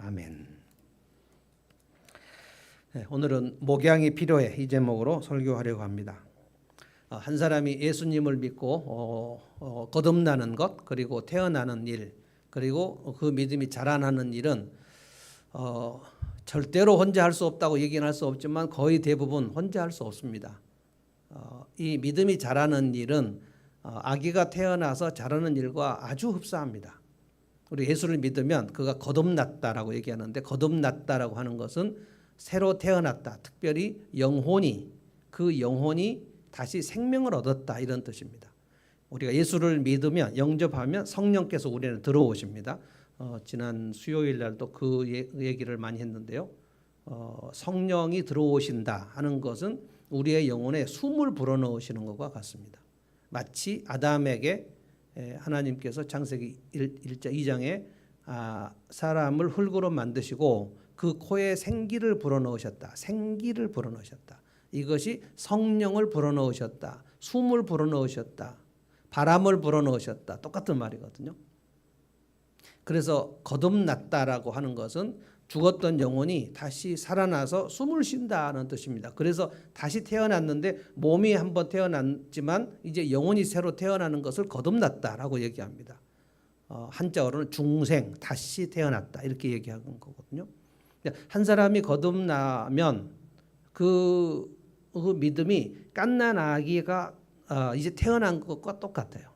아멘. 네, 오늘은 목양이 필요해 이 제목으로 설교하려고 합니다. 한 사람이 예수님을 믿고 거듭나는 것, 그리고 태어나는 일, 그리고 그 믿음이 자라나는 일은 절대로 혼자 할 수 없다고 얘기는 할 수 없지만 거의 대부분 혼자 할 수 없습니다. 이 믿음이 자라는 일은 아기가 태어나서 자라는 일과 아주 흡사합니다. 우리 예수를 믿으면 그가 거듭났다라고 얘기하는데, 거듭났다라고 하는 것은 새로 태어났다, 특별히 그 영혼이 다시 생명을 얻었다, 이런 뜻입니다. 우리가 예수를 믿으면, 영접하면 성령께서 우리는 들어오십니다. 지난 수요일 날도 그 얘기를 많이 했는데요. 성령이 들어오신다 하는 것은 우리의 영혼에 숨을 불어넣으시는 것과 같습니다. 마치 아담에게 하나님께서 창세기 1장 2장에 사람을 흙으로 만드시고 그 코에 생기를 불어넣으셨다. 생기를 불어넣으셨다. 이것이 성령을 불어넣으셨다. 숨을 불어넣으셨다. 바람을 불어넣으셨다. 똑같은 말이거든요. 그래서 거듭났다라고 하는 것은 죽었던 영혼이 다시 살아나서 숨을 쉰다는 뜻입니다. 그래서 다시 태어났는데 몸이 한번 태어났지만 이제 영혼이 새로 태어나는 것을 거듭났다라고 얘기합니다. 한자어로는 중생, 다시 태어났다, 이렇게 얘기하는 거거든요. 한 사람이 거듭나면 그 믿음이 갓난 아기가 이제 태어난 것과 똑같아요.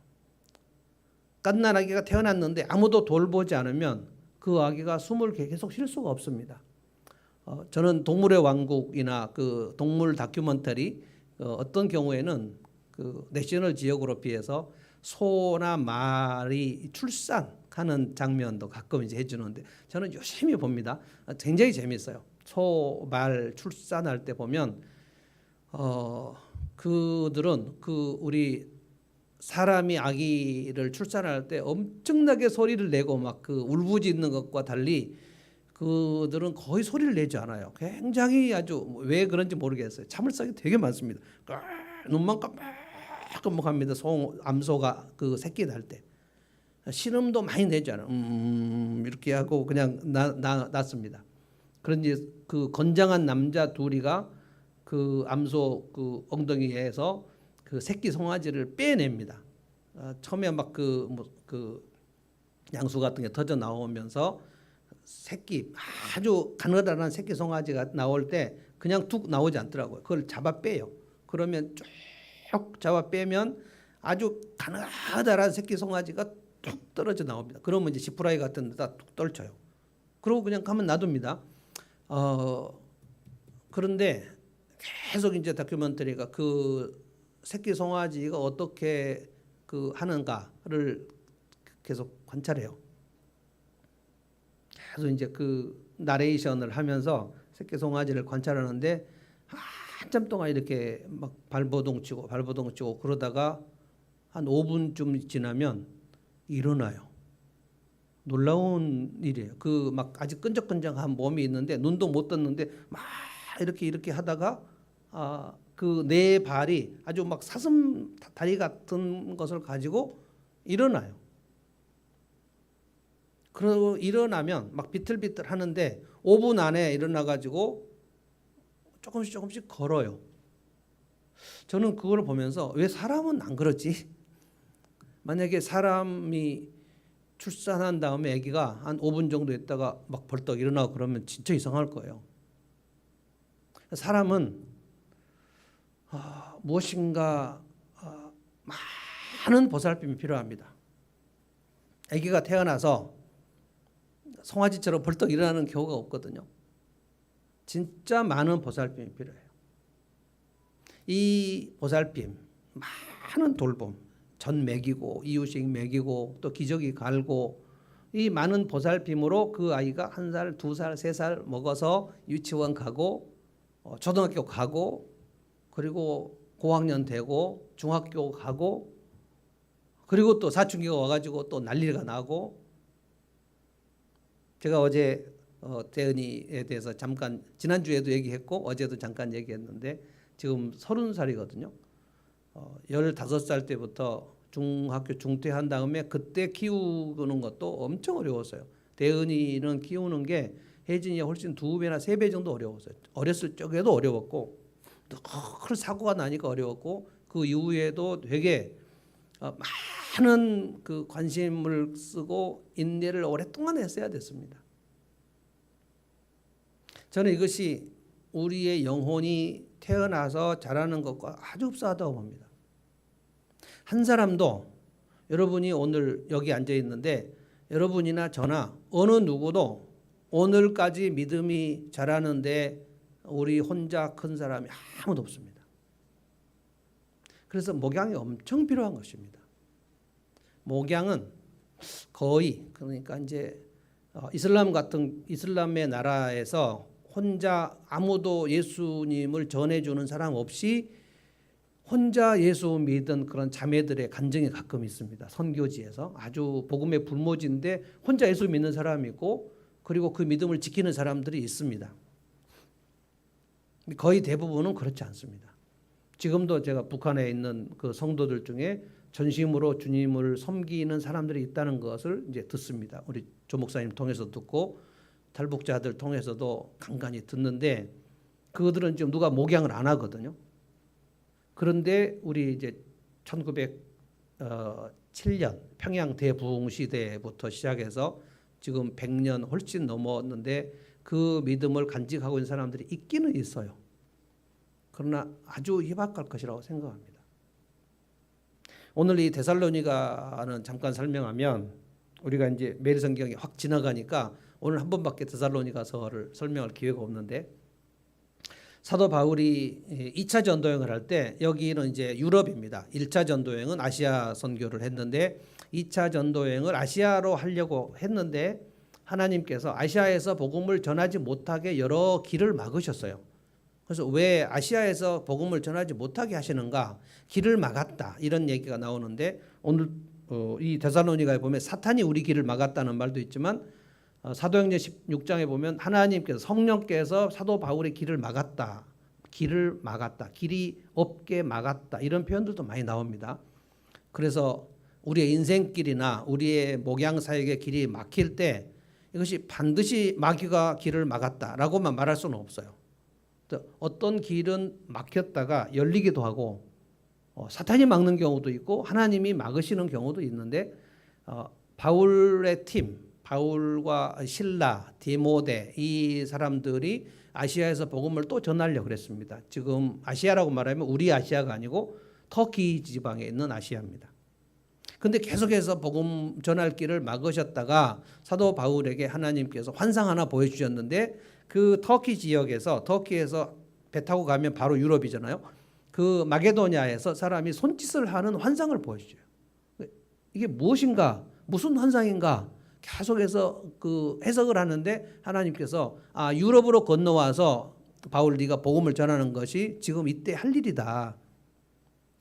갓난 아기가 태어났는데 아무도 돌보지 않으면 그 아기가 숨을 계속 쉴 수가 없습니다. 저는 동물의 왕국이나 그 동물 다큐멘터리 어떤 경우에는 그 내셔널 지오그래피에서 소나 말이 출산하는 장면도 가끔 이제 해주는데 저는 열심히 봅니다. 굉장히 재밌어요. 소, 말 출산할 때 보면 그들은 우리 사람이 아기를 출산할 때 엄청나게 소리를 내고 막 그 울부짖는 것과 달리 그들은 거의 소리를 내지 않아요. 굉장히 아주 왜 그런지 모르겠어요. 참을성이 되게 많습니다. 눈만 깜빡깜빡합니다. 암소가 그 새끼 날 때 신음도 많이 내지 않아요. 이렇게 하고 그냥 낳습니다. 그런지 그 건장한 남자 둘이가 그 암소 그 엉덩이에서 그 새끼 송아지를 빼냅니다. 처음에 막 그 양수 같은 게 터져 나오면서 새끼 아주 가느다란 새끼 송아지가 나올 때 그냥 툭 나오지 않더라고요. 그걸 잡아 빼요. 그러면 쭉 잡아 빼면 아주 가느다란 새끼 송아지가 툭 떨어져 나옵니다. 그러면 이제 지푸라기 같은 데다 툭 떨쳐요. 그러고 그냥 가만 놔둡니다. 그런데 계속 이제 다큐멘터리가 그 새끼 송아지가 어떻게 그 하는가를 계속 관찰해요. 계속 이제 그 나레이션을 하면서 새끼 송아지를 관찰하는데 한참 동안 이렇게 막 발버둥 치고 그러다가 한 5분쯤 지나면 일어나요. 놀라운 일이에요. 그 막 아직 끈적끈적한 몸이 있는데 눈도 못 떴는데 막 이렇게 하다가 그 네 발이 아주 막 사슴 다리 같은 것을 가지고 일어나요. 그러고 일어나면 막 비틀비틀 하는데 5분 안에 일어나 가지고 조금씩 걸어요. 저는 그걸 보면서 왜 사람은 안 그러지? 만약에 사람이 출산한 다음에 아기가 한 5분 정도 있다가 막 벌떡 일어나고 그러면 진짜 이상할 거예요. 사람은 무엇인가 많은 보살핌이 필요합니다. 아기가 태어나서 송아지처럼 벌떡 일어나는 경우가 없거든요. 진짜 많은 보살핌이 필요해요. 이 보살핌, 많은 돌봄, 전 먹이고 이유식 먹이고 또 기저귀 갈고 이 많은 보살핌으로 그 아이가 1살, 2살, 3살 먹어서 유치원 가고 초등학교 가고 그리고 고학년 되고 중학교 가고 그리고 또 사춘기가 와가지고 또 난리가 나고. 제가 어제 대은이에 대해서 잠깐 지난주에도 얘기했고 어제도 잠깐 얘기했는데 지금 30살이거든요. 15살 때부터 중학교 중퇴한 다음에 그때 키우는 것도 엄청 어려웠어요. 대은이는 키우는 게 혜진이가 훨씬 2배나 3배 정도 어려웠어요. 어렸을 적에도 어려웠고 큰 사고가 나니까 어려웠고 그 이후에도 되게 많은 그 관심을 쓰고 인내를 오랫동안 했어야 됐습니다. 저는 이것이 우리의 영혼이 태어나서 자라는 것과 아주 흡사하다고 봅니다. 한 사람도 여러분이 오늘 여기 앉아 있는데 여러분이나 저나 어느 누구도 오늘까지 믿음이 자라는데 우리 혼자 큰 사람이 아무도 없습니다. 그래서 목양이 엄청 필요한 것입니다. 목양은 거의 그러니까 이제 이슬람 같은 이슬람의 나라에서 혼자 아무도 예수님을 전해주는 사람 없이 혼자 예수 믿은 그런 자매들의 간증이 가끔 있습니다. 선교지에서 아주 복음의 불모지인데 혼자 예수 믿는 사람이 있고 그리고 그 믿음을 지키는 사람들이 있습니다. 거의 대부분은 그렇지 않습니다. 지금도 제가 북한에 있는 그 성도들 중에 전심으로 주님을 섬기는 사람들이 있다는 것을 이제 듣습니다. 우리 조 목사님 통해서 듣고 탈북자들 통해서도 간간히 듣는데 그들은 지금 누가 목양을 안 하거든요. 그런데 우리 이제 1907년 평양 대부흥 시대부터 시작해서 지금 100년 훨씬 넘었는데 그 믿음을 간직하고 있는 사람들이 있기는 있어요. 그러나 아주 희박할 것이라고 생각합니다. 오늘 이 데살로니가는 잠깐 설명하면 우리가 이제 매일 성경이 확 지나가니까 오늘 한 번밖에 데살로니가서를 설명할 기회가 없는데 사도 바울이 2차 전도여행을 할 때 여기는 이제 유럽입니다. 1차 전도여행은 아시아 선교를 했는데 2차 전도여행을 아시아로 하려고 했는데 하나님께서 아시아에서 복음을 전하지 못하게 여러 길을 막으셨어요. 그래서 왜 아시아에서 복음을 전하지 못하게 하시는가? 길을 막았다 이런 얘기가 나오는데 오늘 이 데살로니가에 보면 사탄이 우리 길을 막았다는 말도 있지만 사도행전 16장에 보면 하나님께서 성령께서 사도 바울의 길을 막았다. 길을 막았다. 길이 없게 막았다. 이런 표현들도 많이 나옵니다. 그래서 우리의 인생길이나 우리의 목양 사역의 길이 막힐 때 이것이 반드시 마귀가 길을 막았다라고만 말할 수는 없어요. 어떤 길은 막혔다가 열리기도 하고 사탄이 막는 경우도 있고 하나님이 막으시는 경우도 있는데 바울의 팀 바울과 실라, 디모데 이 사람들이 아시아에서 복음을 또 전하려고 그랬습니다. 지금 아시아라고 말하면 우리 아시아가 아니고 터키 지방에 있는 아시아입니다. 그런데 계속해서 복음 전할 길을 막으셨다가 사도 바울에게 하나님께서 환상 하나 보여주셨는데 그 터키 지역에서 터키에서 배 타고 가면 바로 유럽이잖아요. 그 마게도냐에서 사람이 손짓을 하는 환상을 보여주죠. 이게 무엇인가? 무슨 환상인가? 계속해서 그 해석을 하는데 하나님께서 유럽으로 건너와서 바울 네가 복음을 전하는 것이 지금 이때 할 일이다.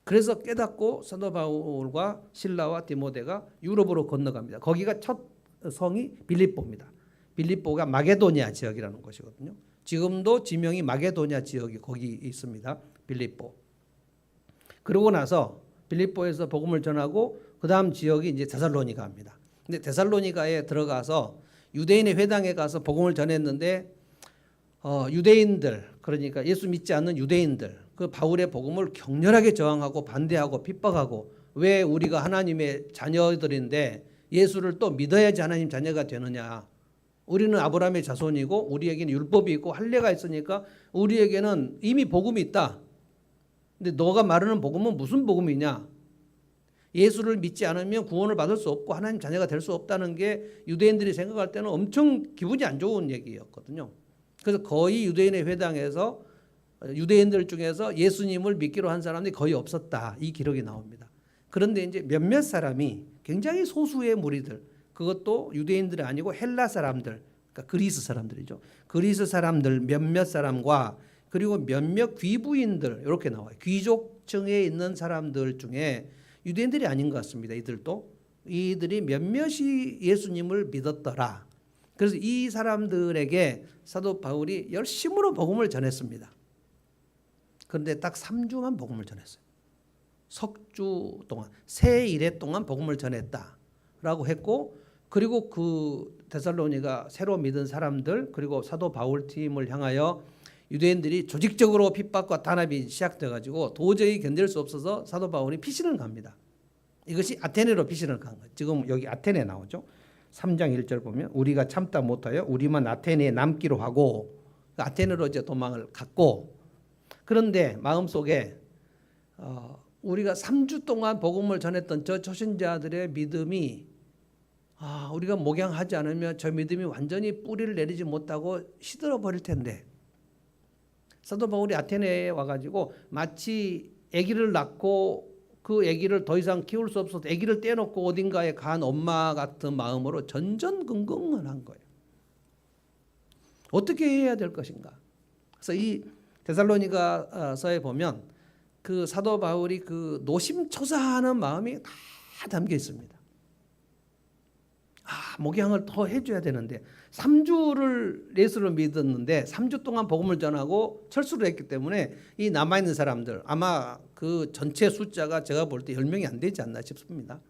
그래서 깨닫고 사도 바울과 실라와 디모데가 유럽으로 건너갑니다. 거기가 첫 성이 빌립보입니다. 빌립보가 마게도냐 지역이라는 곳이거든요. 지금도 지명이 마게도냐 지역이 거기 있습니다. 빌립보. 그러고 나서 빌립보에서 복음을 전하고 그 다음 지역이 이제 데살로니가입니다. 근데 데살로니가에 들어가서 유대인의 회당에 가서 복음을 전했는데 유대인들 그러니까 예수 믿지 않는 유대인들 그 바울의 복음을 격렬하게 저항하고 반대하고 핍박하고 왜 우리가 하나님의 자녀들인데 예수를 또 믿어야지 하나님 자녀가 되느냐. 우리는 아브라함의 자손이고 우리에게는 율법이 있고 할례가 있으니까 우리에게는 이미 복음이 있다. 근데 너가 말하는 복음은 무슨 복음이냐? 예수를 믿지 않으면 구원을 받을 수 없고 하나님 자녀가 될 수 없다는 게 유대인들이 생각할 때는 엄청 기분이 안 좋은 얘기였거든요. 그래서 거의 유대인의 회당에서 유대인들 중에서 예수님을 믿기로 한 사람들이 거의 없었다. 이 기록이 나옵니다. 그런데 이제 몇몇 사람이 굉장히 소수의 무리들 그것도 유대인들이 아니고 헬라 사람들 그러니까 그리스 사람들이죠. 그리스 사람들 몇몇 사람과 그리고 몇몇 귀부인들 이렇게 나와요. 귀족층에 있는 사람들 중에 유대인들이 아닌 것 같습니다. 이들이 몇몇이 예수님을 믿었더라. 그래서 이 사람들에게 사도 바울이 열심으로 복음을 전했습니다. 그런데 딱 3주만 복음을 전했어요. 석주 동안 세 일해 동안 복음을 전했다라고 했고 그리고 그 데살로니가 새로 믿은 사람들 그리고 사도 바울 팀을 향하여 유대인들이 조직적으로 핍박과 단합이 시작돼 가지고 도저히 견딜 수 없어서 사도 바울이 피신을 갑니다. 이것이 아테네로 피신을 간 거예요. 지금 여기 아테네 나오죠. 3장 1절 보면 우리가 참다 못하여 우리만 아테네에 남기로 하고 아테네로 이제 도망을 갔고, 그런데 마음속에 우리가 3주 동안 복음을 전했던 저 초신자들의 믿음이 우리가 목양하지 않으면 저 믿음이 완전히 뿌리를 내리지 못하고 시들어 버릴 텐데, 사도 바울이 아테네에 와가지고 마치 아기를 낳고 그 아기를 더 이상 키울 수 없어서 아기를 떼놓고 어딘가에 간 엄마 같은 마음으로 전전긍긍을 한 거예요. 어떻게 해야 될 것인가. 그래서 이 데살로니가서에 보면 그 사도 바울이 그 노심초사하는 마음이 다 담겨 있습니다. 목양을 더 해줘야 되는데 3주를 예수를 믿었는데 3주 동안 복음을 전하고 철수를 했기 때문에 이 남아있는 사람들 아마 그 전체 숫자가 제가 볼 때 10명이 안 되지 않나 싶습니다.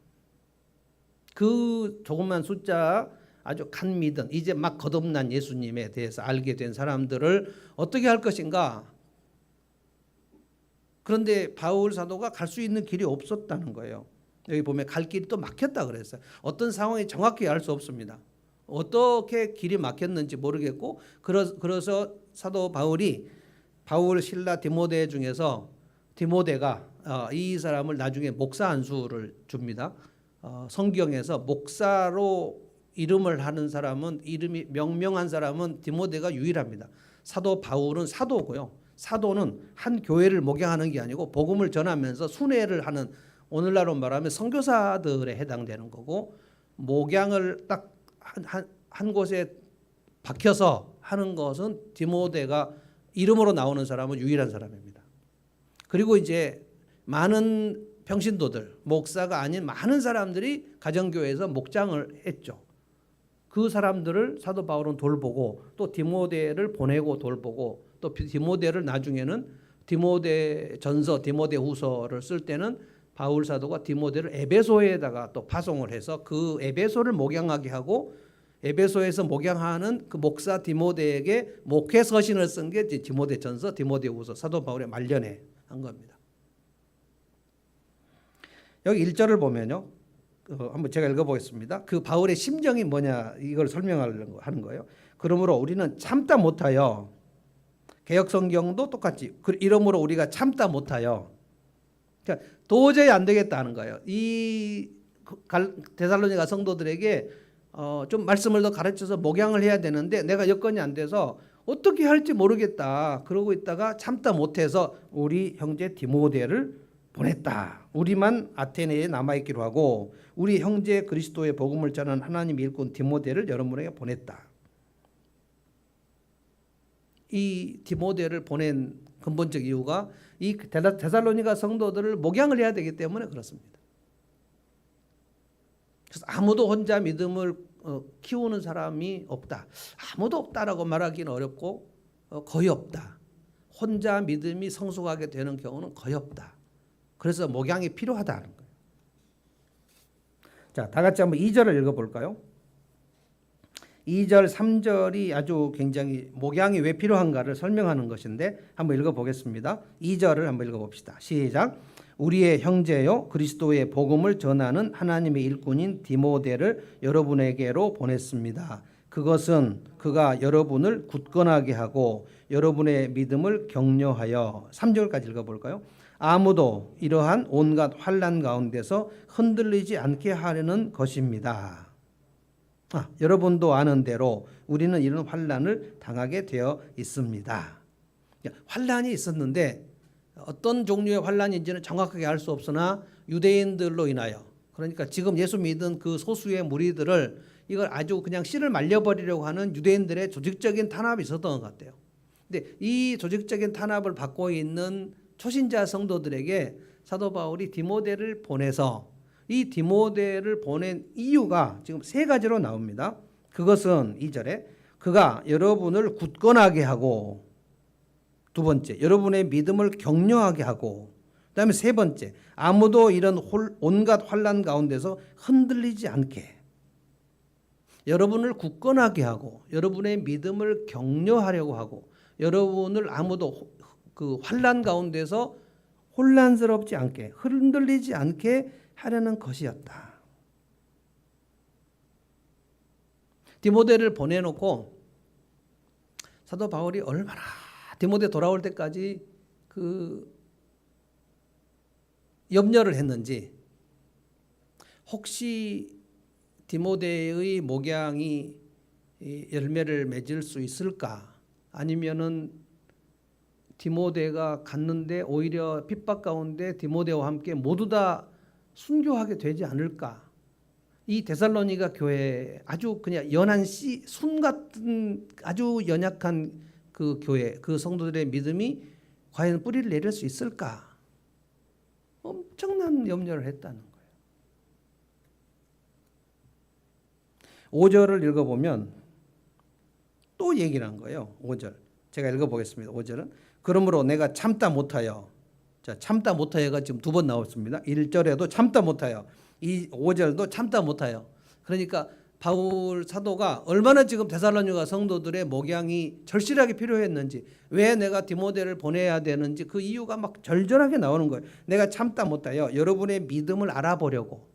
그 조그만 숫자 아주 간 믿은 이제 막 거듭난 예수님에 대해서 알게 된 사람들을 어떻게 할 것인가. 그런데 바울 사도가 갈 수 있는 길이 없었다는 거예요. 여기 보면 갈 길이 또 막혔다 그랬어요. 어떤 상황이 정확히 알 수 없습니다. 어떻게 길이 막혔는지 모르겠고, 그래서 사도 바울이 바울, 실라, 디모데 중에서 디모데가 이 사람을 나중에 목사 안수를 줍니다. 성경에서 목사로 이름을 하는 사람은, 이름이 명명한 사람은 디모데가 유일합니다. 사도 바울은 사도고요. 사도는 한 교회를 목양하는 게 아니고 복음을 전하면서 순회를 하는, 오늘날로 말하면 선교사들에 해당되는 거고, 목양을 딱 한 곳에 박혀서 하는 것은 디모데가 이름으로 나오는 사람은 유일한 사람입니다. 그리고 이제 많은 평신도들, 목사가 아닌 많은 사람들이 가정교회에서 목장을 했죠. 그 사람들을 사도 바울은 돌보고 또 디모데를 보내고 돌보고, 또 디모데를 나중에는 디모데 전서, 디모데 후서를 쓸 때는 바울 사도가 디모데를 에베소에다가 또 파송을 해서 그 에베소를 목양하게 하고, 에베소에서 목양하는 그 목사 디모데에게 목회 서신을 쓴 게 디모데 전서, 디모데 후서, 사도 바울의 말년에 한 겁니다. 여기 1절을 보면요, 한번 제가 읽어보겠습니다. 그 바울의 심정이 뭐냐 이걸 설명하려고 하는 거예요. 그러므로 우리는 참다 못하여, 개역 성경도 똑같이 이러므로 우리가 참다 못하여, 그러니까 도저히 안 되겠다는 거예요. 이 데살로니가 성도들에게 좀 말씀을 더 가르쳐서 목양을 해야 되는데 내가 여건이 안 돼서 어떻게 할지 모르겠다 그러고 있다가 참다 못해서 우리 형제 디모데를 보냈다. 우리만 아테네에 남아있기로 하고 우리 형제 그리스도의 복음을 전하는 하나님의 일꾼 디모데를 여러분에게 보냈다. 이 디모데를 보낸 근본적 이유가 이 데살로니가 성도들을 목양을 해야 되기 때문에 그렇습니다. 그래서 아무도 혼자 믿음을 키우는 사람이 없다. 아무도 없다라고 말하기는 어렵고 거의 없다. 혼자 믿음이 성숙하게 되는 경우는 거의 없다. 그래서 목양이 필요하다는 거예요. 자, 다 같이 한번 2절을 읽어볼까요? 2절, 3절이 아주 굉장히 목양이 왜 필요한가를 설명하는 것인데 한번 읽어보겠습니다. 2절을 한번 읽어봅시다. 시작. 우리의 형제요 그리스도의 복음을 전하는 하나님의 일꾼인 디모데를 여러분에게로 보냈습니다. 그것은 그가 여러분을 굳건하게 하고 여러분의 믿음을 격려하여, 3절까지 읽어볼까요? 아무도 이러한 온갖 환난 가운데서 흔들리지 않게 하려는 것입니다. 여러분도 아는 대로 우리는 이런 환난을 당하게 되어 있습니다. 환난이 있었는데 어떤 종류의 환난인지는 정확하게 알 수 없으나 유대인들로 인하여, 그러니까 지금 예수 믿은 그 소수의 무리들을 이걸 아주 그냥 씨를 말려버리려고 하는 유대인들의 조직적인 탄압이 있었던 것 같아요. 근데 이 조직적인 탄압을 받고 있는 초신자 성도들에게 사도 바울이 디모데를 보내서, 이 디모데를 보낸 이유가 지금 3가지로 나옵니다. 그것은 2절에 그가 여러분을 굳건하게 하고, 2번째 여러분의 믿음을 격려하게 하고, 그 다음에 3번째 아무도 이런 온갖 환난 가운데서 흔들리지 않게. 여러분을 굳건하게 하고 여러분의 믿음을 격려하려고 하고 여러분을 아무도 그 환난 가운데서 혼란스럽지 않게 흔들리지 않게 하려는 것이었다. 디모데를 보내놓고 사도 바울이 얼마나 디모데 돌아올 때까지 그 염려를 했는지, 혹시 디모데의 목양이 열매를 맺을 수 있을까? 아니면은 디모데가 갔는데 오히려 핍박 가운데 디모데와 함께 모두 다 순교하게 되지 않을까? 이 데살로니가 교회 아주 그냥 연한 순 같은 아주 연약한 그 교회, 그 성도들의 믿음이 과연 뿌리를 내릴 수 있을까? 엄청난 염려를 했다는 거예요. 5절을 읽어보면 또 얘기를 한 거예요. 5절 제가 읽어보겠습니다. 5절은 그러므로 내가 참다 못하여, 자, 참다 못하여가 지금 두 번 나왔습니다. 1절에도 참다 못하여, 이 5절도 참다 못하여. 그러니까 바울 사도가 얼마나 지금 데살로니가 성도들의 목양이 절실하게 필요했는지, 왜 내가 디모데를 보내야 되는지 그 이유가 막 절절하게 나오는 거예요. 내가 참다 못하여 여러분의 믿음을 알아보려고.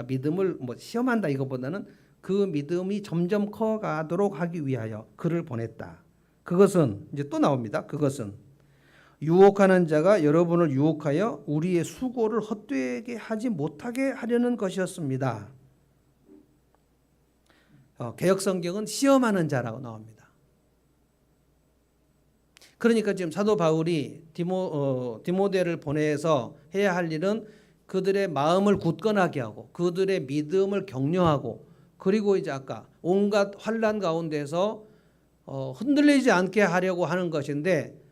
믿음을 뭐 시험한다 이것보다는 그 믿음이 점점 커가도록 하기 위하여 그를 보냈다. 그것은 이제 또 나옵니다. 그것은 유혹하는 자가 여러분을 유혹하여 우리의 수고를 헛되게 하지 못하게 하려는 것이었습니다. 개역성경은 시험하는 자라고 나옵니다. 그러니까 지금 사도 바울이 디모데를 보내서 해야 할 일은 그들의 마음을 굳건하게 하고 그들의 믿음을 격려하고, 그리고 이제 아까 온갖 환난 가운데서 흔들리지 않게 하려고 하는 것인데,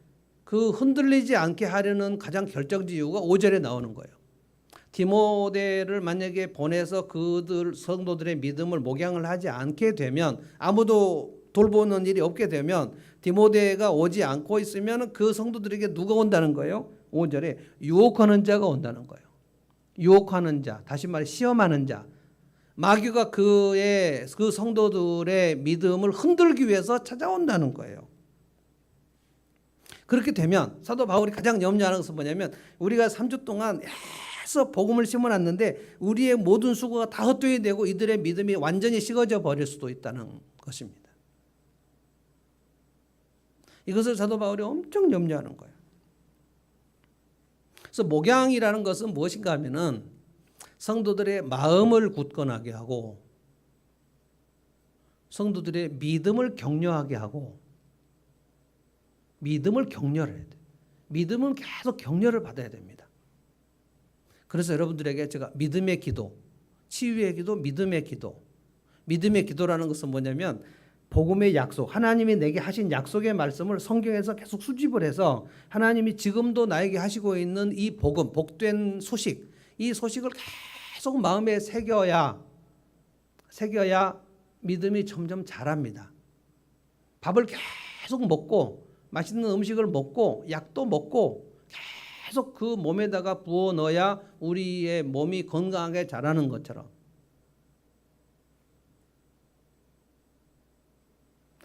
그 흔들리지 않게 하려는 가장 결정적 이유가 5절에 나오는 거예요. 디모데를 만약에 보내서 그들 성도들의 믿음을 목양을 하지 않게 되면, 아무도 돌보는 일이 없게 되면, 디모데가 오지 않고 있으면 그 성도들에게 누가 온다는 거예요? 5절에 유혹하는 자가 온다는 거예요. 유혹하는 자, 다시 말해 시험하는 자, 마귀가 그 성도들의 믿음을 흔들기 위해서 찾아온다는 거예요. 그렇게 되면 사도 바울이 가장 염려하는 것은 뭐냐면, 우리가 3주 동안 해서 복음을 심어놨는데 우리의 모든 수고가 다 헛되이 되고 이들의 믿음이 완전히 식어져 버릴 수도 있다는 것입니다. 이것을 사도 바울이 엄청 염려하는 거예요. 그래서 목양이라는 것은 무엇인가 하면은 성도들의 마음을 굳건하게 하고 성도들의 믿음을 격려하게 하고, 믿음을 격려를 해야 돼요. 믿음은 계속 격려를 받아야 됩니다. 그래서 여러분들에게 제가 믿음의 기도, 치유의 기도, 믿음의 기도. 믿음의 기도라는 것은 뭐냐면 복음의 약속, 하나님이 내게 하신 약속의 말씀을 성경에서 계속 수집을 해서 하나님이 지금도 나에게 하시고 있는 이 복음, 복된 소식, 이 소식을 계속 마음에 새겨야 믿음이 점점 자랍니다. 밥을 계속 먹고 맛있는 음식을 먹고 약도 먹고 계속 그 몸에다가 부어 넣어야 우리의 몸이 건강하게 자라는 것처럼,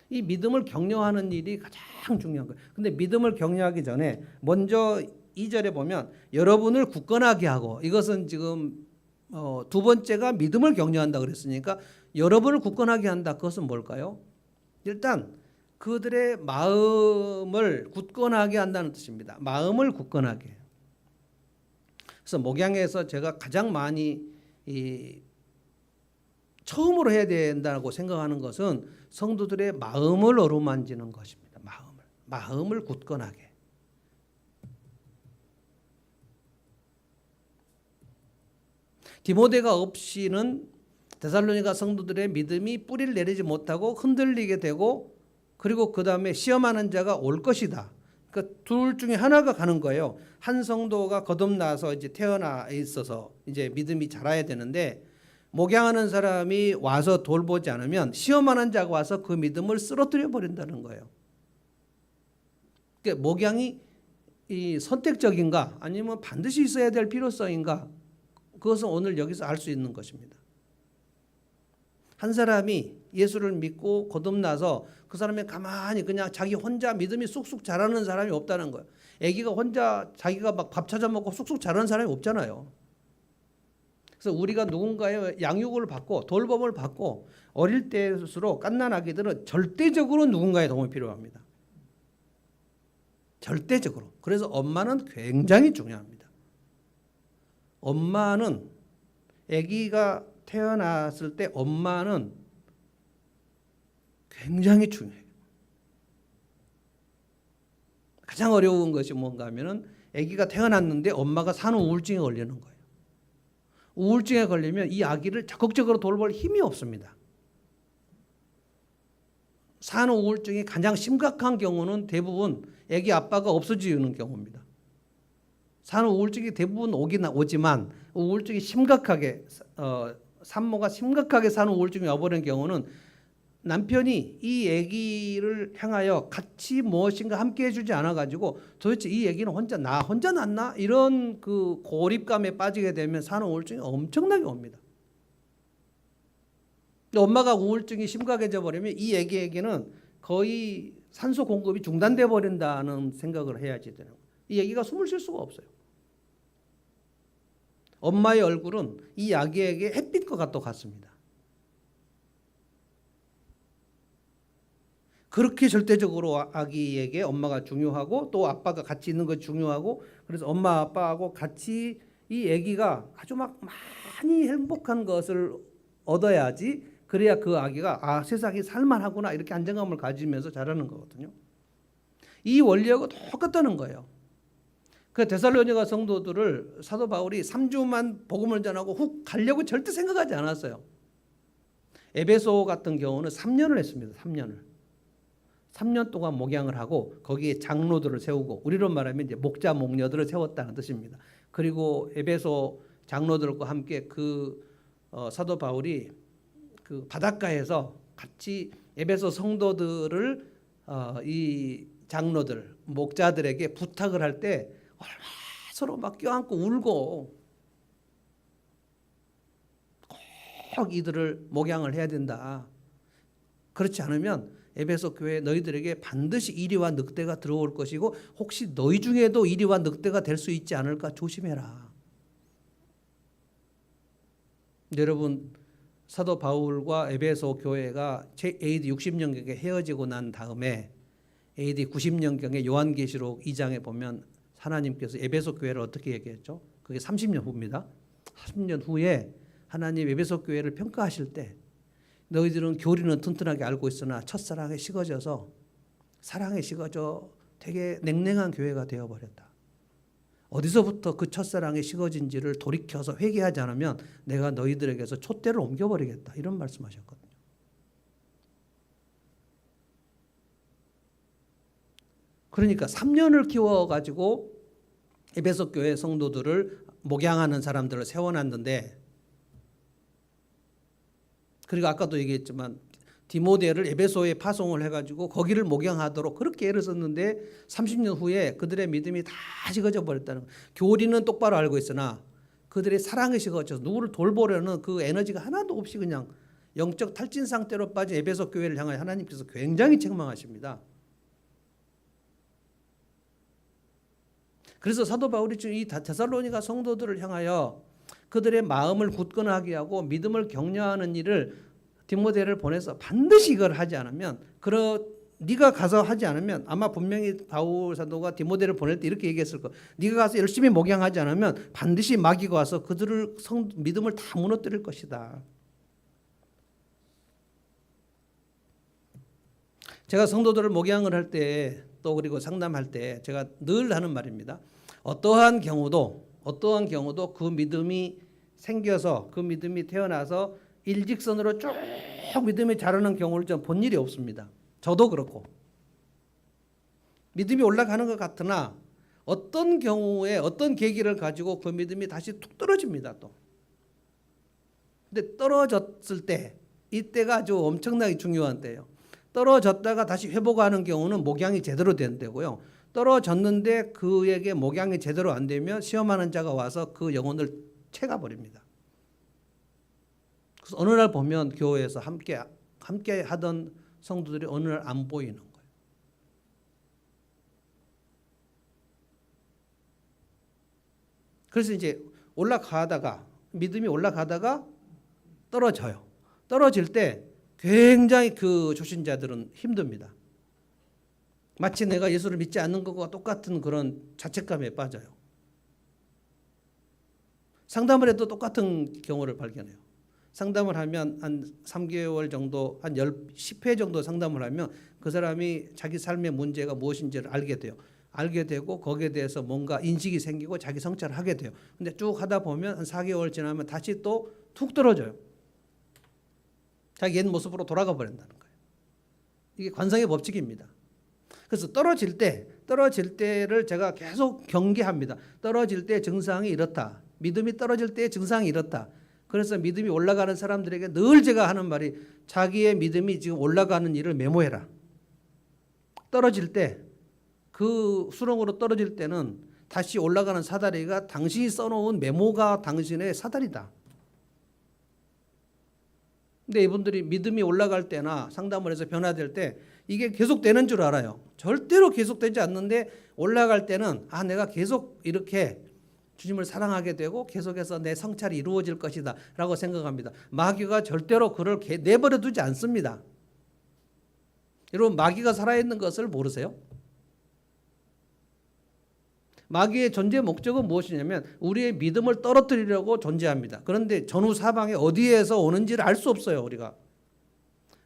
이 믿음을 격려하는 일이 가장 중요한 거예요. 근데 믿음을 격려하기 전에 먼저 2절에 보면 여러분을 굳건하게 하고, 이것은 지금 두 번째가 믿음을 격려한다 그랬으니까 여러분을 굳건하게 한다. 그것은 뭘까요? 일단 그들의 마음을 굳건하게 한다는 뜻입니다. 마음을 굳건하게. 그래서 목양에서 제가 가장 많이 처음으로 해야 된다고 생각하는 것은 성도들의 마음을 어루만지는 것입니다. 마음을 굳건하게. 디모데가 없이는 데살로니가 성도들의 믿음이 뿌리를 내리지 못하고 흔들리게 되고, 그리고 그 다음에 시험하는 자가 올 것이다. 그러니까 둘 중에 하나가 가는 거예요. 한 성도가 거듭나서 이제 태어나 있어서 이제 믿음이 자라야 되는데, 목양하는 사람이 와서 돌보지 않으면 시험하는 자가 와서 그 믿음을 쓰러뜨려 버린다는 거예요. 그러니까 목양이 선택적인가 아니면 반드시 있어야 될 필요성인가, 그것은 오늘 여기서 알 수 있는 것입니다. 한 사람이 예수를 믿고 거듭나서 그 사람이 가만히 그냥 자기 혼자 믿음이 쑥쑥 자라는 사람이 없다는 거예요. 아기가 혼자 자기가 막 밥 찾아 먹고 쑥쑥 자라는 사람이 없잖아요. 그래서 우리가 누군가의 양육을 받고 돌봄을 받고 어릴 때일수록 갓난 아기들은 절대적으로 누군가의 도움이 필요합니다. 절대적으로. 그래서 엄마는 굉장히 중요합니다. 엄마는 아기가 태어났을 때 엄마는 굉장히 중요해요. 가장 어려운 것이 뭔가 하면은 아기가 태어났는데 엄마가 산후 우울증에 걸리는 거예요. 우울증에 걸리면 이 아기를 적극적으로 돌볼 힘이 없습니다. 산후 우울증이 가장 심각한 경우는 대부분 아기 아빠가 없어지는 경우입니다. 산후 우울증이 대부분 오지만 우울증이 심각하게 산모가 심각하게 산후 우울증이 와버린 경우는 남편이 이 아기를 향하여 같이 무엇인가 함께 해주지 않아가지고 도대체 이 아기는 혼자 낳나 이런 그 고립감에 빠지게 되면 산후 우울증이 엄청나게 옵니다. 엄마가 우울증이 심각해져 버리면 이 아기에게는 거의 산소 공급이 중단돼 버린다는 생각을 해야지 되는 거예요. 이 아기가 숨을 쉴 수가 없어요. 엄마의 얼굴은 이 아기에게 햇빛과 같습니다. 그렇게 절대적으로 아기에게 엄마가 중요하고 또 아빠가 같이 있는 것이 중요하고 그래서 엄마 아빠하고 같이 이 아기가 아주 막 많이 행복한 것을 얻어야지 그래야 그 아기가 세상이 살만하구나 이렇게 안정감을 가지면서 자라는 거거든요. 이 원리하고 똑같다는 거예요. 그 데살로니가 성도들을 사도 바울이 3주만 복음을 전하고 훅 가려고 절대 생각하지 않았어요. 에베소 같은 경우는 3년을 했습니다. 3년 동안 목양을 하고 거기에 장로들을 세우고 우리로 말하면 이제 목자 목녀들을 세웠다는 뜻입니다. 그리고 에베소 장로들과 함께 사도 바울이 그 바닷가에서 같이 에베소 성도들을 이 장로들 목자들에게 부탁을 할 때 얼마나 서로 막 껴안고 울고 꼭 이들을 목양을 해야 된다. 그렇지 않으면 에베소 교회 너희들에게 반드시 이리와 늑대가 들어올 것이고 혹시 너희 중에도 이리와 늑대가 될 수 있지 않을까 조심해라. 여러분 사도 바울과 에베소 교회가 AD 60년경에 헤어지고 난 다음에 AD 90년경에 요한계시록 2장에 보면 하나님께서 에베소 교회를 어떻게 얘기했죠? 그게 30년 후입니다. 30년 후에 하나님 에베소 교회를 평가하실 때 너희들은 교리는 튼튼하게 알고 있으나 첫사랑에 식어져서 사랑에 식어져 되게 냉랭한 교회가 되어버렸다. 어디서부터 그 첫사랑에 식어진지를 돌이켜서 회개하지 않으면 내가 너희들에게서 촛대를 옮겨버리겠다. 이런 말씀하셨거든요. 그러니까 3년을 키워가지고 에베소 교회 성도들을 목양하는 사람들을 세워놨는데 그리고 아까도 얘기했지만 디모데를 에베소에 파송을 해가지고 거기를 목양하도록 그렇게 애를 썼는데 30년 후에 그들의 믿음이 다 식어져 버렸다는 거예요. 교리는 똑바로 알고 있으나 그들의 사랑에 식어져서 누구를 돌보려는 그 에너지가 하나도 없이 그냥 영적 탈진 상태로 빠진 에베소 교회를 향하여 하나님께서 굉장히 책망하십니다. 그래서 사도 바울이 지금 이 데살로니가 성도들을 향하여 그들의 마음을 굳건하게 하고 믿음을 격려하는 일을 디모데를 보내서 반드시 이걸 하지 않으면 네가 가서 하지 않으면 아마 분명히 바울 사도가 디모데를 보낼 때 이렇게 얘기했을 거야. 네가 가서 열심히 목양하지 않으면 반드시 마귀가 와서 그들을 믿음을 다 무너뜨릴 것이다. 제가 성도들을 목양을 할 때 또 그리고 상담할 때 제가 늘 하는 말입니다. 어떠한 경우도 그 믿음이 생겨서 그 믿음이 태어나서 일직선으로 쭉 믿음이 자라는 경우를 좀 본 일이 없습니다. 저도 그렇고 믿음이 올라가는 것 같으나 어떤 경우에 어떤 계기를 가지고 그 믿음이 다시 툭 떨어집니다. 또 근데 떨어졌을 때 이때가 아주 엄청나게 중요한 때예요. 떨어졌다가 다시 회복하는 경우는 목양이 제대로 된 때고요. 떨어졌는데 그에게 목양이 제대로 안 되면 시험하는 자가 와서 그 영혼을 채가 버립니다. 그래서 어느 날 보면 교회에서 함께 하던 성도들이 어느 날 안 보이는 거예요. 그래서 이제 믿음이 올라가다가 떨어져요. 떨어질 때 굉장히 그 초신자들은 힘듭니다. 마치 내가 예수를 믿지 않는 것과 똑같은 그런 자책감에 빠져요. 상담을 해도 똑같은 경우를 발견해요. 상담을 하면 한 3개월 정도, 한 10회 정도 상담을 하면 그 사람이 자기 삶의 문제가 무엇인지를 알게 돼요. 알게 되고 거기에 대해서 뭔가 인식이 생기고 자기 성찰을 하게 돼요. 근데 쭉 하다 보면 한 4개월 지나면 다시 또 툭 떨어져요. 자기 옛 모습으로 돌아가 버린다는 거예요. 이게 관성의 법칙입니다. 그래서 떨어질 때를 제가 계속 경계합니다. 떨어질 때 증상이 이렇다. 믿음이 떨어질 때 증상이 이렇다. 그래서 믿음이 올라가는 사람들에게 늘 제가 하는 말이 자기의 믿음이 지금 올라가는 일을 메모해라. 떨어질 때, 그 수렁으로 떨어질 때는 다시 올라가는 사다리가 당신이 써놓은 메모가 당신의 사다리다. 근데 이분들이 믿음이 올라갈 때나 상담을 해서 변화될 때 이게 계속되는 줄 알아요. 절대로 계속되지 않는데 올라갈 때는 내가 계속 이렇게 주님을 사랑하게 되고 계속해서 내 성찰이 이루어질 것이다 라고 생각합니다. 마귀가 절대로 그를 내버려 두지 않습니다. 여러분, 마귀가 살아있는 것을 모르세요? 마귀의 존재 목적은 무엇이냐면 우리의 믿음을 떨어뜨리려고 존재합니다. 그런데 전후 사방에 어디에서 오는지를 알 수 없어요. 우리가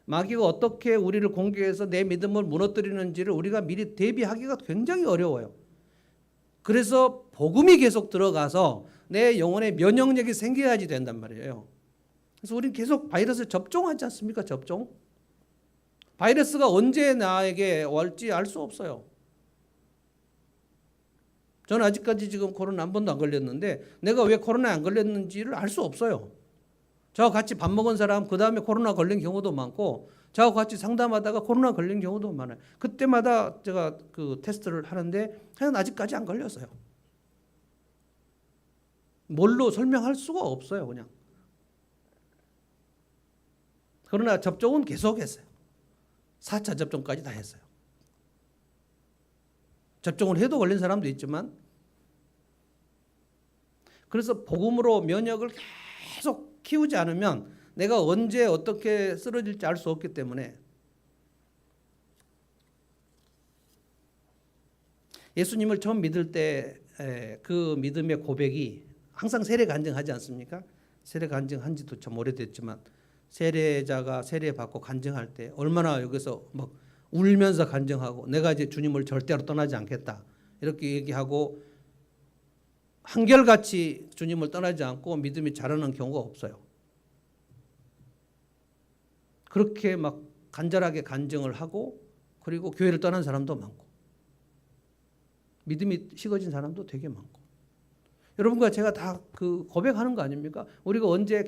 마귀가 어떻게 우리를 공격해서 내 믿음을 무너뜨리는지를 우리가 미리 대비하기가 굉장히 어려워요. 그래서 복음이 계속 들어가서 내 영혼에 면역력이 생겨야지 된단 말이에요. 그래서 우리는 계속 바이러스에 접종하지 않습니까? 접종. 바이러스가 언제 나에게 올지 알 수 없어요. 저는 아직까지 지금 코로나 한 번도 안 걸렸는데 내가 왜 코로나에 안 걸렸는지를 알 수 없어요. 저와 같이 밥 먹은 사람 그 다음에 코로나 걸린 경우도 많고 저와 같이 상담하다가 코로나 걸린 경우도 많아요. 그때마다 제가 그 테스트를 하는데 그냥 아직까지 안 걸렸어요. 뭘로 설명할 수가 없어요. 그냥. 그러나 접종은 계속했어요. 4차 접종까지 다 했어요. 접종을 해도 걸린 사람도 있지만, 그래서 복음으로 면역을 계속 키우지 않으면 내가 언제 어떻게 쓰러질지 알 수 없기 때문에 예수님을 처음 믿을 때 그 믿음의 고백이 항상 세례 간증하지 않습니까? 세례 간증한 지도 참 오래됐지만 세례자가 세례 받고 간증할 때 얼마나 여기서 막 울면서 간증하고 내가 이제 주님을 절대로 떠나지 않겠다 이렇게 얘기하고 한결같이 주님을 떠나지 않고 믿음이 자라는 경우가 없어요. 그렇게 막 간절하게 간증을 하고 그리고 교회를 떠난 사람도 많고 믿음이 식어진 사람도 되게 많고, 여러분과 제가 다 그 고백하는 거 아닙니까? 우리가 언제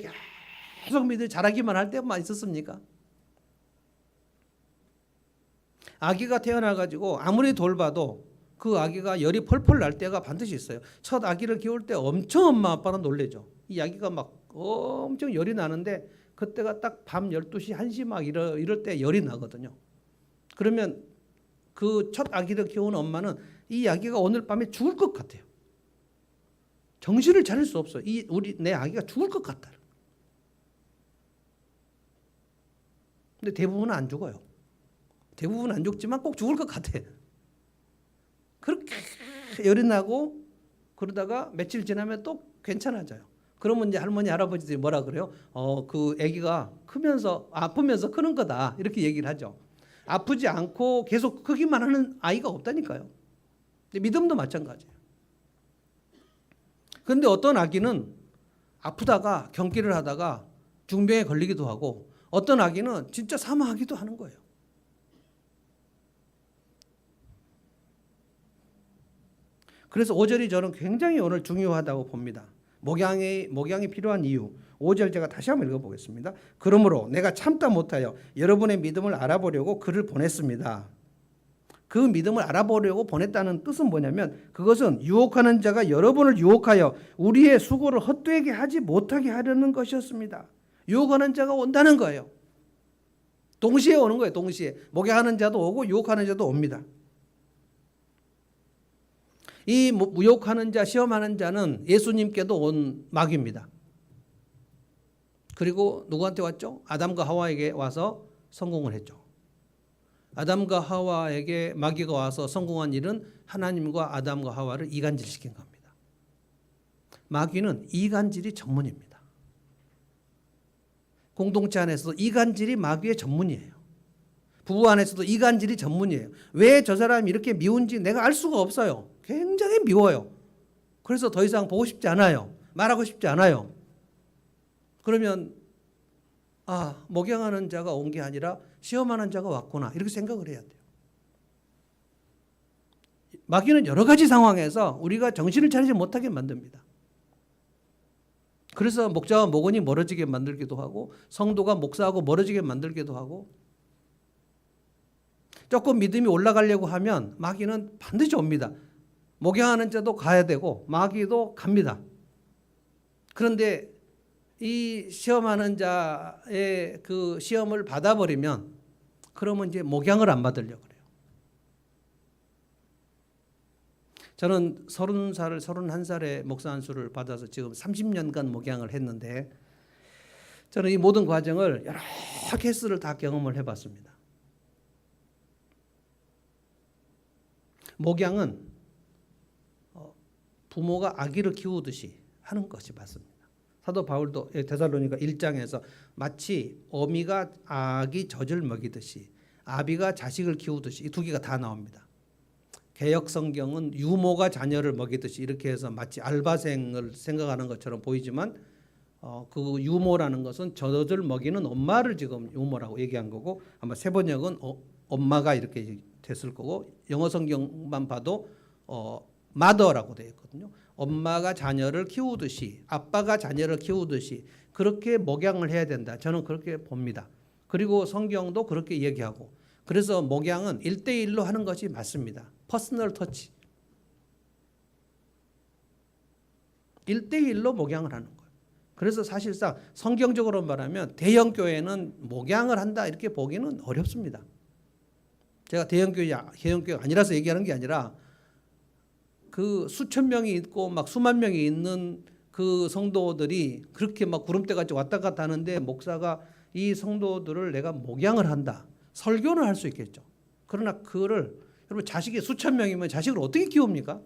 계속 믿음이 자라기만 할 때만 있었습니까? 아기가 태어나가지고 아무리 돌봐도 그 아기가 열이 펄펄 날 때가 반드시 있어요. 첫 아기를 키울 때 엄청 엄마 아빠는 놀래죠. 이 아기가 막 엄청 열이 나는데 그때가 딱 밤 12시, 1시 막 이럴 때 열이 나거든요. 그러면 그 첫 아기를 키우는 엄마는 이 아기가 오늘 밤에 죽을 것 같아요. 정신을 차릴 수 없어요. 내 아기가 죽을 것 같다. 근데 대부분은 안 죽어요. 대부분은 안 죽지만 꼭 죽을 것 같아. 그렇게 열이 나고 그러다가 며칠 지나면 또 괜찮아져요. 그러면 이제 할머니 할아버지들이 뭐라 그래요? 그 아기가 크면서 아프면서 크는 거다 이렇게 얘기를 하죠. 아프지 않고 계속 크기만 하는 아이가 없다니까요. 믿음도 마찬가지예요. 그런데 어떤 아기는 아프다가 경기를 하다가 중병에 걸리기도 하고 어떤 아기는 진짜 사망하기도 하는 거예요. 그래서 5절이 저는 굉장히 오늘 중요하다고 봅니다. 목양이 필요한 이유. 5절 제가 다시 한번 읽어보겠습니다. 그러므로 내가 참다 못하여 여러분의 믿음을 알아보려고 그를 보냈습니다. 그 믿음을 알아보려고 보냈다는 뜻은 뭐냐면 그것은 유혹하는 자가 여러분을 유혹하여 우리의 수고를 헛되게 하지 못하게 하려는 것이었습니다. 유혹하는 자가 온다는 거예요. 동시에 오는 거예요. 동시에. 목양하는 자도 오고 유혹하는 자도 옵니다. 이 유혹하는 자, 시험하는 자는 예수님께도 온 마귀입니다. 그리고 누구한테 왔죠? 아담과 하와에게 와서 성공을 했죠. 아담과 하와에게 마귀가 와서 성공한 일은 하나님과 아담과 하와를 이간질시킨 겁니다. 마귀는 이간질이 전문입니다. 공동체 안에서도 이간질이 마귀의 전문이에요. 부부 안에서도 이간질이 전문이에요. 왜 저 사람이 이렇게 미운지 내가 알 수가 없어요. 굉장히 미워요. 그래서 더 이상 보고 싶지 않아요. 말하고 싶지 않아요. 그러면 목양하는 자가 온 게 아니라 시험하는 자가 왔구나 이렇게 생각을 해야 돼요. 마귀는 여러 가지 상황에서 우리가 정신을 차리지 못하게 만듭니다. 그래서 목자와 목원이 멀어지게 만들기도 하고 성도가 목사하고 멀어지게 만들기도 하고 조금 믿음이 올라가려고 하면 마귀는 반드시 옵니다. 목양하는 자도 가야 되고 마귀도 갑니다. 그런데 이 시험하는 자의 그 시험을 받아버리면 그러면 이제 목양을 안 받으려고 그래요. 저는 30살, 31살에 목사 안수를 받아서 지금 30년간 목양을 했는데 저는 이 모든 과정을 여러 케이스를 다 경험을 해봤습니다. 목양은 부모가 아기를 키우듯이 하는 것이 맞습니다. 사도 바울도 데살로니가 1장에서 마치 어미가 아기 젖을 먹이듯이 아비가 자식을 키우듯이 이 두 개가 다 나옵니다. 개역 성경은 유모가 자녀를 먹이듯이 이렇게 해서 마치 알바생을 생각하는 것처럼 보이지만 그 유모라는 것은 젖을 먹이는 엄마를 지금 유모라고 얘기한 거고 아마 세번역은 엄마가 이렇게 됐을 거고 영어 성경만 봐도 mother라고 되어 있거든요. 엄마가 자녀를 키우듯이 아빠가 자녀를 키우듯이 그렇게 목양을 해야 된다. 저는 그렇게 봅니다. 그리고 성경도 그렇게 얘기하고 그래서 목양은 1대1로 하는 것이 맞습니다. 퍼스널 터치 1대1로 목양을 하는 거예요. 그래서 사실상 성경적으로 말하면 대형교회는 목양을 한다 이렇게 보기는 어렵습니다. 제가 대형교회가 아니라서 얘기하는 게 아니라 그 수천 명이 있고 막 수만 명이 있는 그 성도들이 그렇게 막 구름대같이 왔다 갔다 하는데 목사가 이 성도들을 내가 목양을 한다. 설교는 할 수 있겠죠. 그러나 그거를 여러분 자식이 수천 명이면 자식을 어떻게 키웁니까?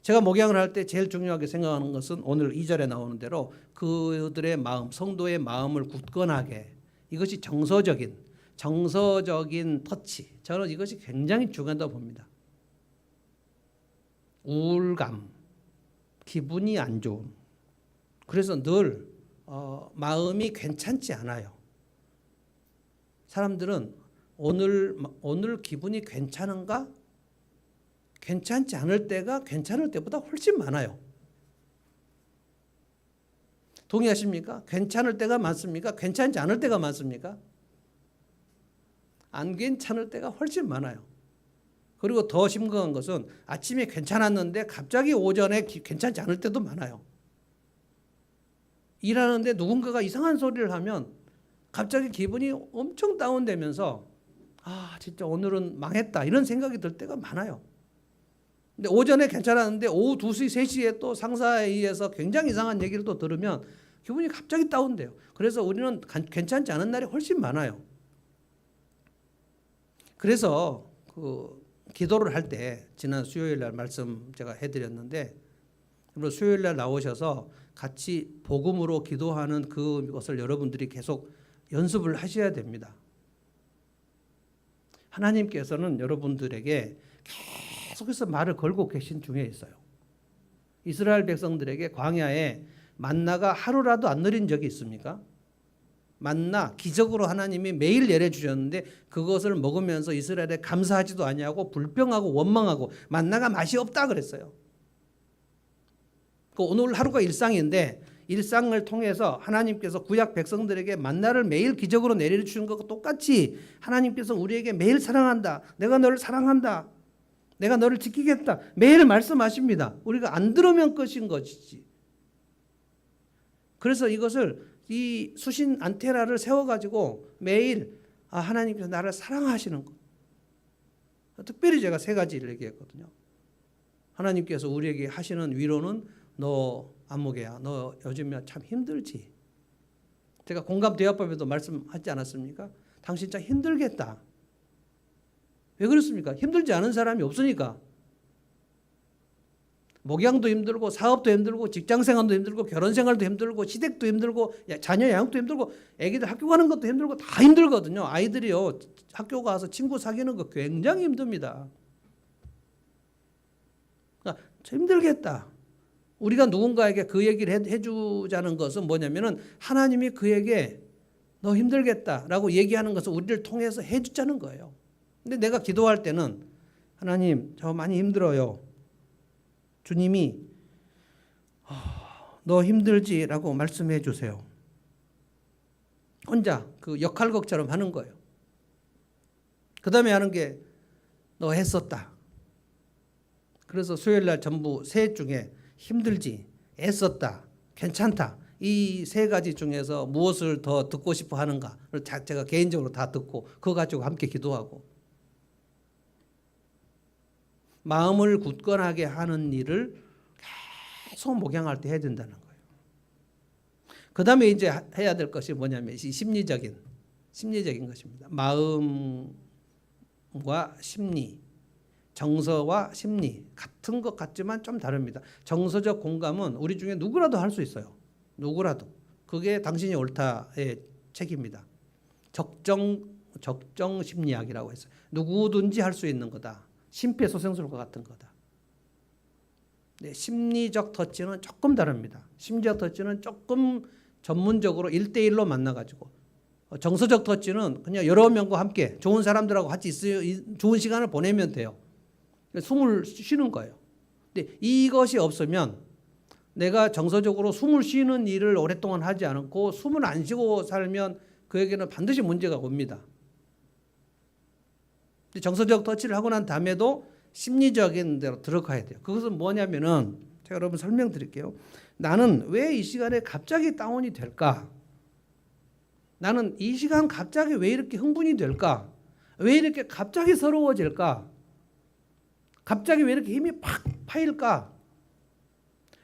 제가 목양을 할 때 제일 중요하게 생각하는 것은 오늘 2절에 나오는 대로 그들의 마음, 성도의 마음을 굳건하게 이것이 정서적인 터치. 저는 이것이 굉장히 중요하다고 봅니다. 우울감, 기분이 안 좋음. 그래서 늘 마음이 괜찮지 않아요. 사람들은 오늘 기분이 괜찮은가? 괜찮지 않을 때가 괜찮을 때보다 훨씬 많아요. 동의하십니까? 괜찮을 때가 많습니까? 괜찮지 않을 때가 많습니까? 안 괜찮을 때가 훨씬 많아요. 그리고 더 심각한 것은 아침에 괜찮았는데 갑자기 오전에 괜찮지 않을 때도 많아요. 일하는데 누군가가 이상한 소리를 하면 갑자기 기분이 엄청 다운되면서 진짜 오늘은 망했다 이런 생각이 들 때가 많아요. 근데 오전에 괜찮았는데 오후 2시, 3시에 또 상사에 의해서 굉장히 이상한 얘기를 또 들으면 기분이 갑자기 다운돼요. 그래서 우리는 괜찮지 않은 날이 훨씬 많아요. 그래서 그 기도를 할 때 지난 수요일 날 말씀 제가 해드렸는데 수요일 날 나오셔서 같이 복음으로 기도하는 그것을 여러분들이 계속 연습을 하셔야 됩니다. 하나님께서는 여러분들에게 계속해서 말을 걸고 계신 중에 있어요. 이스라엘 백성들에게 광야에 만나가 하루라도 안 내린 적이 있습니까? 만나 기적으로 하나님이 매일 내려주셨는데 그것을 먹으면서 이스라엘에 감사하지도 아니하고 불평하고 원망하고 만나가 맛이 없다 그랬어요. 오늘 하루가 일상인데 일상을 통해서 하나님께서 구약 백성들에게 만나를 매일 기적으로 내려주는 것과 똑같이 하나님께서 우리에게 매일 사랑한다. 내가 너를 사랑한다. 내가 너를 지키겠다. 매일 말씀하십니다. 우리가 안 들으면 끝인 것이지. 그래서 이것을 이 수신 안테나를 세워가지고 매일 하나님께서 나를 사랑하시는 것. 특별히 제가 3가지를 얘기했거든요. 하나님께서 우리에게 하시는 위로는 너 안목이야. 너 요즘에 참 힘들지. 제가 공감대화법에도 말씀하지 않았습니까? 당신 참 힘들겠다. 왜 그렇습니까? 힘들지 않은 사람이 없으니까. 목양도 힘들고 사업도 힘들고 직장생활도 힘들고 결혼생활도 힘들고 시댁도 힘들고 자녀 양육도 힘들고 애기들 학교 가는 것도 힘들고 다 힘들거든요. 아이들이요 학교 가서 친구 사귀는 거 굉장히 힘듭니다. 그러니까 힘들겠다. 우리가 누군가에게 그 얘기를 해주자는 것은 뭐냐면은 하나님이 그에게 너 힘들겠다라고 얘기하는 것을 우리를 통해서 해주자는 거예요. 근데 내가 기도할 때는 하나님 저 많이 힘들어요. 주님이 너 힘들지라고 말씀해 주세요. 혼자 그 역할극처럼 하는 거예요. 그 다음에 하는 게 너 했었다. 그래서 수요일날 전부 셋 중에 힘들지, 애썼다, 괜찮다. 이 3가지 중에서 무엇을 더 듣고 싶어 하는가 제가 개인적으로 다 듣고 그거 가지고 함께 기도하고 마음을 굳건하게 하는 일을 계속 목양할 때 해야 된다는 거예요. 그 다음에 이제 해야 될 것이 뭐냐면 심리적인 것입니다. 마음과 심리, 정서와 심리 같은 것 같지만 좀 다릅니다. 정서적 공감은 우리 중에 누구라도 할 수 있어요. 누구라도. 그게 당신이 옳다의 책입니다. 적정 심리학이라고 했어요. 누구든지 할 수 있는 거다. 심폐소생술과 같은 거다. 네, 심리적 터치는 조금 다릅니다. 심리적 터치는 조금 전문적으로 1대1로 만나가지고 정서적 터치는 그냥 여러 명과 함께 좋은 사람들하고 같이 좋은 시간을 보내면 돼요. 숨을 쉬는 거예요. 근데 이것이 없으면 내가 정서적으로 숨을 쉬는 일을 오랫동안 하지 않고 숨을 안 쉬고 살면 그에게는 반드시 문제가 옵니다. 정서적 터치를 하고 난 다음에도 심리적인 데로 들어가야 돼요. 그것은 뭐냐면은 제가 여러분 설명드릴게요. 나는 왜 이 시간에 갑자기 다운이 될까? 나는 이 시간 갑자기 왜 이렇게 흥분이 될까? 왜 이렇게 갑자기 서러워질까? 갑자기 왜 이렇게 힘이 팍 파일까?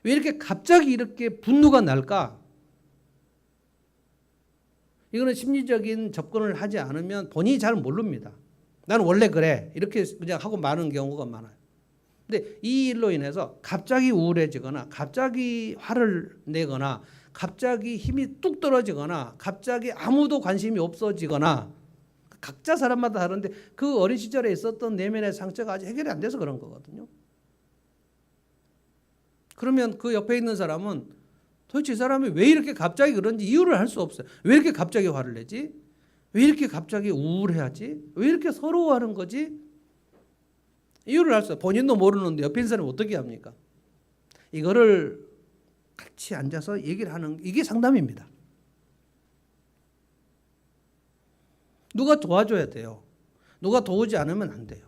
왜 이렇게 갑자기 이렇게 분노가 날까? 이거는 심리적인 접근을 하지 않으면 본인이 잘 모릅니다. 나는 원래 그래. 이렇게 그냥 하고 마는 경우가 많아요. 근데 이 일로 인해서 갑자기 우울해지거나 갑자기 화를 내거나 갑자기 힘이 뚝 떨어지거나 갑자기 아무도 관심이 없어지거나 각자 사람마다 다른데 그 어린 시절에 있었던 내면의 상처가 아직 해결이 안 돼서 그런 거거든요. 그러면 그 옆에 있는 사람은 도대체 이 사람이 왜 이렇게 갑자기 그런지 이유를 알 수 없어요. 왜 이렇게 갑자기 화를 내지? 왜 이렇게 갑자기 우울해하지? 왜 이렇게 서러워하는 거지? 이유를 알 수 없어요. 본인도 모르는데 옆에 있는 사람이 어떻게 합니까? 이거를 같이 앉아서 얘기를 하는 이게 상담입니다. 누가 도와줘야 돼요. 누가 도우지 않으면 안 돼요.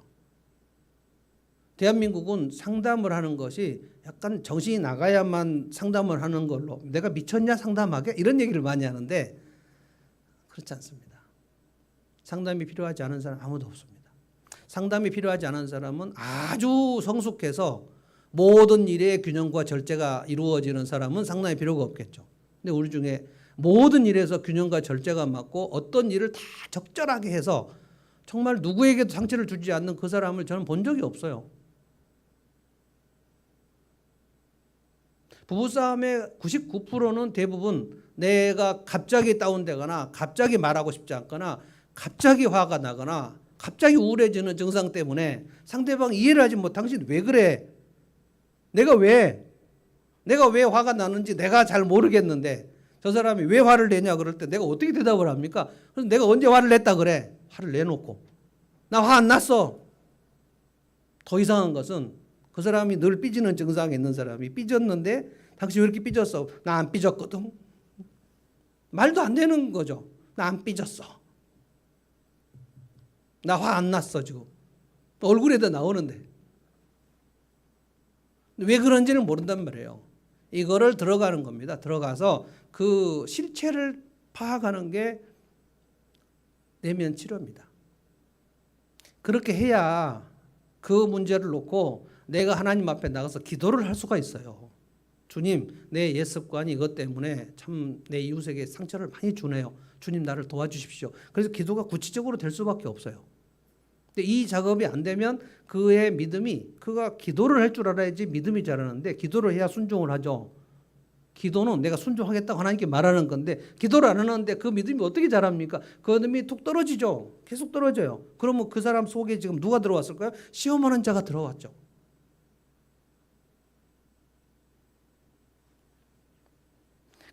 대한민국은 상담을 하는 것이 약간 정신이 나가야만 상담을 하는 걸로 내가 미쳤냐 상담하게 이런 얘기를 많이 하는데 그렇지 않습니다. 상담이 필요하지 않은 사람 아무도 없습니다. 상담이 필요하지 않은 사람은 아주 성숙해서 모든 일의 균형과 절제가 이루어지는 사람은 상담이 필요가 없겠죠. 근데 우리 중에 모든 일에서 균형과 절제가 맞고 어떤 일을 다 적절하게 해서 정말 누구에게도 상처를 주지 않는 그 사람을 저는 본 적이 없어요. 부부싸움의 99%는 대부분 내가 갑자기 다운되거나 갑자기 말하고 싶지 않거나 갑자기 화가 나거나 갑자기 우울해지는 증상 때문에 상대방이 이해를 하지 못 당신 왜 그래? 내가 왜 화가 나는지 내가 잘 모르겠는데 저 사람이 왜 화를 내냐 그럴 때 내가 어떻게 대답을 합니까? 그래서 내가 언제 화를 냈다 그래? 화를 내놓고 나 화 안 났어. 더 이상한 것은 그 사람이 늘 삐지는 증상이 있는 사람이 삐졌는데 당신 왜 이렇게 삐졌어? 나 안 삐졌거든. 말도 안 되는 거죠. 나 안 삐졌어. 나 화 안 났어 지금. 얼굴에도 나오는데 왜 그런지는 모른단 말이에요. 이거를 들어가는 겁니다. 들어가서 그 실체를 파악하는 게 내면 치료입니다. 그렇게 해야 그 문제를 놓고 내가 하나님 앞에 나가서 기도를 할 수가 있어요. 주님, 내 옛 습관이 이것 때문에 참 내 이웃에게 상처를 많이 주네요. 주님, 나를 도와주십시오. 그래서 기도가 구체적으로 될 수밖에 없어요. 근데 이 작업이 안 되면 그의 믿음이, 그가 기도를 할 줄 알아야지 믿음이 자라는데, 기도를 해야 순종을 하죠. 기도는 내가 순종하겠다고 하나님께 말하는 건데, 기도를 안 하는데 그 믿음이 어떻게 자랍니까? 그 믿음이 툭 떨어지죠. 계속 떨어져요. 그러면 그 사람 속에 지금 누가 들어왔을까요? 시험하는 자가 들어왔죠.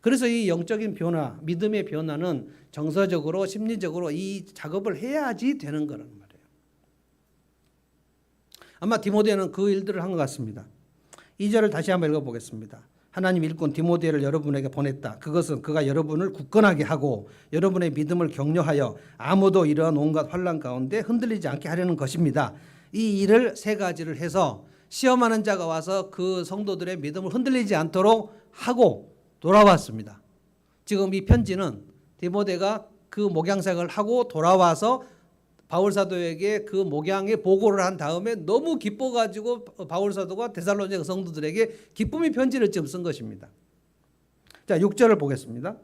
그래서 이 영적인 변화, 믿음의 변화는 정서적으로, 심리적으로 이 작업을 해야지 되는 거란 말이에요. 아마 디모데는 그 일들을 한 것 같습니다. 2절을 다시 한번 읽어보겠습니다. 하나님 일꾼 디모데를 여러분에게 보냈다. 그것은 그가 여러분을 굳건하게 하고 여러분의 믿음을 격려하여 아무도 이러한 온갖 환난 가운데 흔들리지 않게 하려는 것입니다. 이 일을 세 가지를 해서 시험하는 자가 와서 그 성도들의 믿음을 흔들리지 않도록 하고 돌아왔습니다. 지금 이 편지는 디모데가 그 목양생을 하고 돌아와서 바울사도에게 그 목양의 보고를 한 다음에 너무 기뻐가지고 바울사도가 데살로니가 성도들에게 기쁨의 편지를 지금 쓴 것입니다. 자, 6절을 보겠습니다.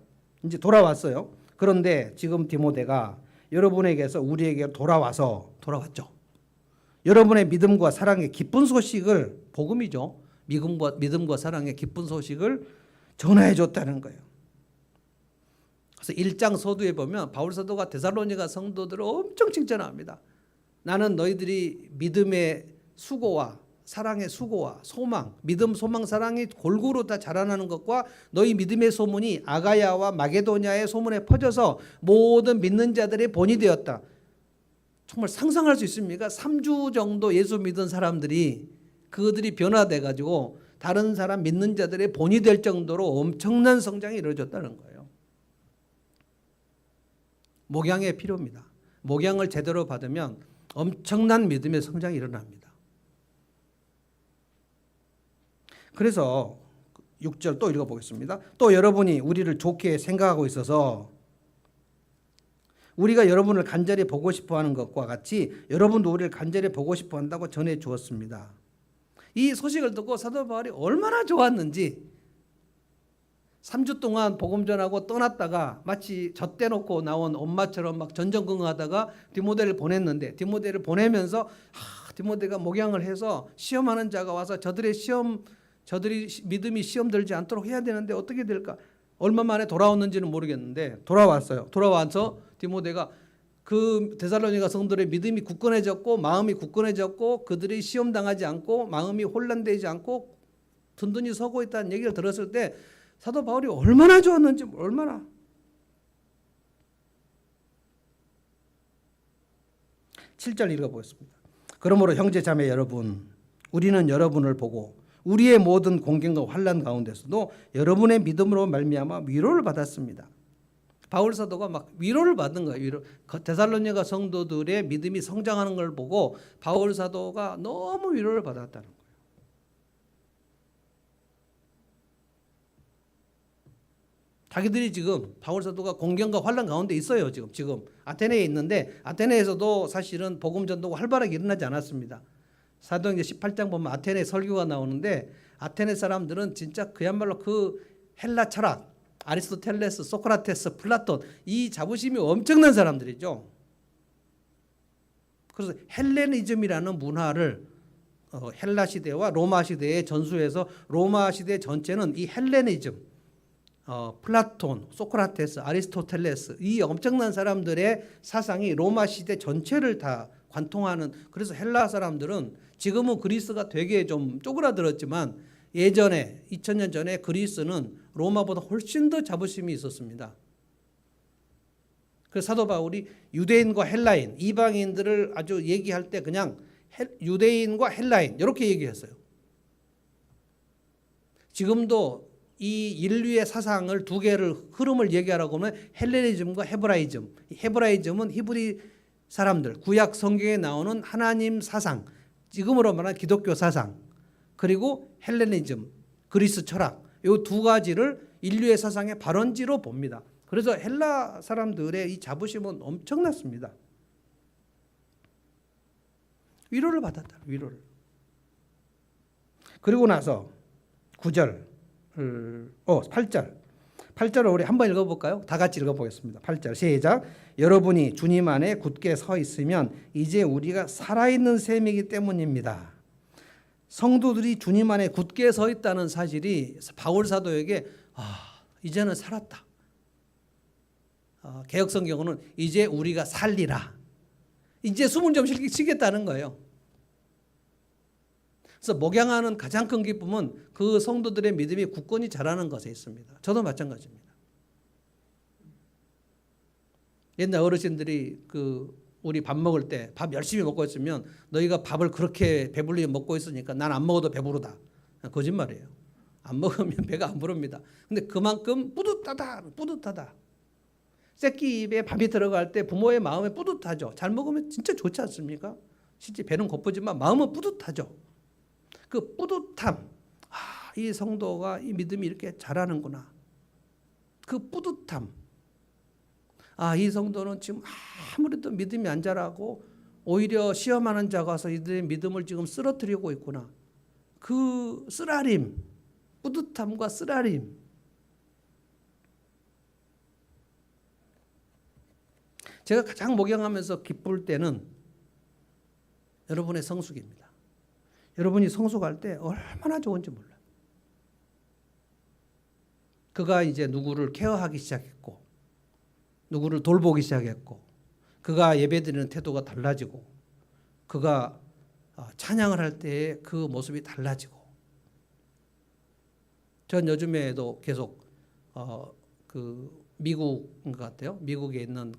이제 돌아왔어요. 그런데 지금 디모데가 여러분에게서 우리에게 돌아왔죠. 여러분의 믿음과 사랑의 기쁜 소식을, 복음이죠. 믿음과 사랑의 기쁜 소식을 전화해 줬다는 거예요. 그래서 1장 서두에 보면 바울사도가 데살로니가 성도들을 엄청 칭찬합니다. 나는 너희들이 믿음의 수고와 사랑의 수고와 소망, 믿음, 소망, 사랑이 골고루 다 자라나는 것과 너희 믿음의 소문이 아가야와 마게도냐의 소문에 퍼져서 모든 믿는 자들의 본이 되었다. 정말 상상할 수 있습니까? 3주 정도 예수 믿은 사람들이, 그들이 변화돼 가지고 다른 사람 믿는 자들의 본이 될 정도로 엄청난 성장이 이루어졌다는 거예요. 목양의 필요입니다. 목양을 제대로 받으면 엄청난 믿음의 성장이 일어납니다. 그래서 6절 또 읽어보겠습니다. 또 여러분이 우리를 좋게 생각하고 있어서 우리가 여러분을 간절히 보고 싶어하는 것과 같이 여러분도 우리를 간절히 보고 싶어한다고 전해 주었습니다. 이 소식을 듣고 사도 바울이 얼마나 좋았는지, 3주 동안 복음 전하고 떠났다가 마치 젖대놓고 나온 엄마처럼 막 전전긍긍하다가 디모데를 보냈는데, 디모데를 보내면서 디모데가 목양을 해서 시험하는 자가 와서 저들이 믿음이 시험 들지 않도록 해야 되는데 어떻게 될까? 얼마 만에 돌아왔는지는 모르겠는데 돌아왔어요. 돌아와서 디모데가 그 데살로니가 성도들의 믿음이 굳건해졌고 마음이 굳건해졌고 그들이 시험 당하지 않고 마음이 혼란되지 않고 든든히 서고 있다는 얘기를 들었을 때 사도 바울이 얼마나 좋았는지, 얼마나. 7절 읽어보겠습니다. 그러므로 형제 자매 여러분, 우리는 여러분을 보고 우리의 모든 공경과 환난 가운데서도 여러분의 믿음으로 말미암아 위로를 받았습니다. 바울 사도가 막 위로를 받은 거예요. 데살로니가 성도들의 믿음이 성장하는 걸 보고 바울 사도가 너무 위로를 받았다는 거예요. 자기들이 지금 바울 사도가 공경과 환난 가운데 있어요. 지금 아테네에 있는데, 아테네에서도 사실은 복음 전도가 활발하게 일어나지 않았습니다. 사도행전 18장 보면 아테네 설교가 나오는데, 아테네 사람들은 진짜 그야말로 그 헬라 철학, 아리스토텔레스, 소크라테스, 플라톤, 이 자부심이 엄청난 사람들이죠. 그래서 헬레니즘이라는 문화를 헬라 시대와 로마 시대의 전수해서 로마 시대 전체는 이 헬레니즘, 플라톤, 소크라테스, 아리스토텔레스, 이 엄청난 사람들의 사상이 로마 시대 전체를 다 관통하는, 그래서 헬라 사람들은 지금은 그리스가 되게 좀 쪼그라들었지만 예전에 2000년 전에 그리스는 로마보다 훨씬 더 자부심이 있었습니다. 그래서 사도 바울이 유대인과 헬라인, 이방인들을 아주 얘기할 때 그냥 유대인과 헬라인 이렇게 얘기했어요. 지금도 이 인류의 사상을 두 개를 흐름을 얘기하라고 하면 헬레니즘과 헤브라이즘. 헤브라이즘은 히브리 사람들, 구약 성경에 나오는 하나님 사상, 지금으로 말하는 기독교 사상. 그리고 헬레니즘, 그리스 철학, 이 두 가지를 인류의 사상의 발원지로 봅니다. 그래서 헬라 사람들의 이 자부심은 엄청났습니다. 위로를 받았다. 위로를. 그리고 나서 9절, 8절. 8절을 우리 한번 읽어볼까요? 다 같이 읽어보겠습니다. 8절 시작. 여러분이 주님 안에 굳게 서 있으면 이제 우리가 살아있는 셈이기 때문입니다. 성도들이 주님 안에 굳게 서 있다는 사실이 바울 사도에게 이제는 살았다. 개역성경은 이제 우리가 살리라. 이제 숨을 좀 쉬겠다는 거예요. 그래서 목양하는 가장 큰 기쁨은 그 성도들의 믿음이 굳건히 자라는 것에 있습니다. 저도 마찬가지입니다. 옛날 어르신들이 우리 밥 먹을 때 밥 열심히 먹고 있으면 너희가 밥을 그렇게 배불리 먹고 있으니까 난 안 먹어도 배부르다. 거짓말이에요. 안 먹으면 배가 안 부릅니다. 근데 그만큼 뿌듯하다. 새끼 입에 밥이 들어갈 때 부모의 마음에 뿌듯하죠. 잘 먹으면 진짜 좋지 않습니까? 실제 배는 고프지만 마음은 뿌듯하죠. 그 뿌듯함, 이 성도가 이 믿음이 이렇게 자라는구나. 그 뿌듯함, 이 성도는 지금 아무래도 믿음이 안 자라고 오히려 시험하는 자가 와서 이들의 믿음을 지금 쓰러뜨리고 있구나. 그 쓰라림, 뿌듯함과 쓰라림. 제가 가장 목양하면서 기쁠 때는 여러분의 성숙입니다. 여러분이 성숙할 때 얼마나 좋은지 몰라요. 그가 이제 누구를 케어하기 시작했고, 누구를 돌보기 시작했고, 그가 예배드리는 태도가 달라지고, 그가 찬양을 할 때의 그 모습이 달라지고. 전 요즘에도 계속 미국인 것 같아요. 미국에 있는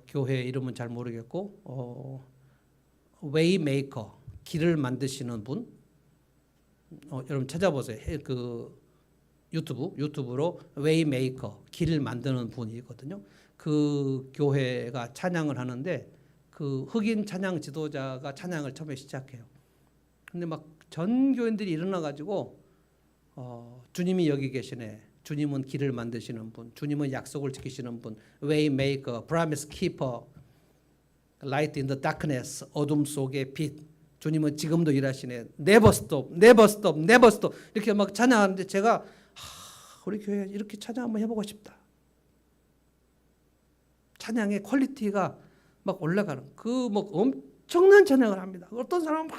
교회 이름은 잘 모르겠고, 웨이메이커, 길을 만드시는 분, 여러분 찾아보세요. 유튜브로 웨이메이커, 길을 만드는 분이거든요. 그 교회가 찬양을 하는데 그 흑인 찬양 지도자가 찬양을 처음에 시작해요. 근데 막 전 교인들이 일어나 가지고 주님이 여기 계시네. 주님은 길을 만드시는 분, 주님은 약속을 지키시는 분, 웨이메이커, 프로미스 키퍼, 라이트 인 더 다크네스, 어둠 속의 빛. 주님은 지금도 일하시네. 네버 스톱, 네버 스톱, 네버 스톱. 이렇게 막 찬양하는데 제가 우리 교회 이렇게 찬양 한번 해보고 싶다. 찬양의 퀄리티가 막 올라가는 막 엄청난 찬양을 합니다. 어떤 사람은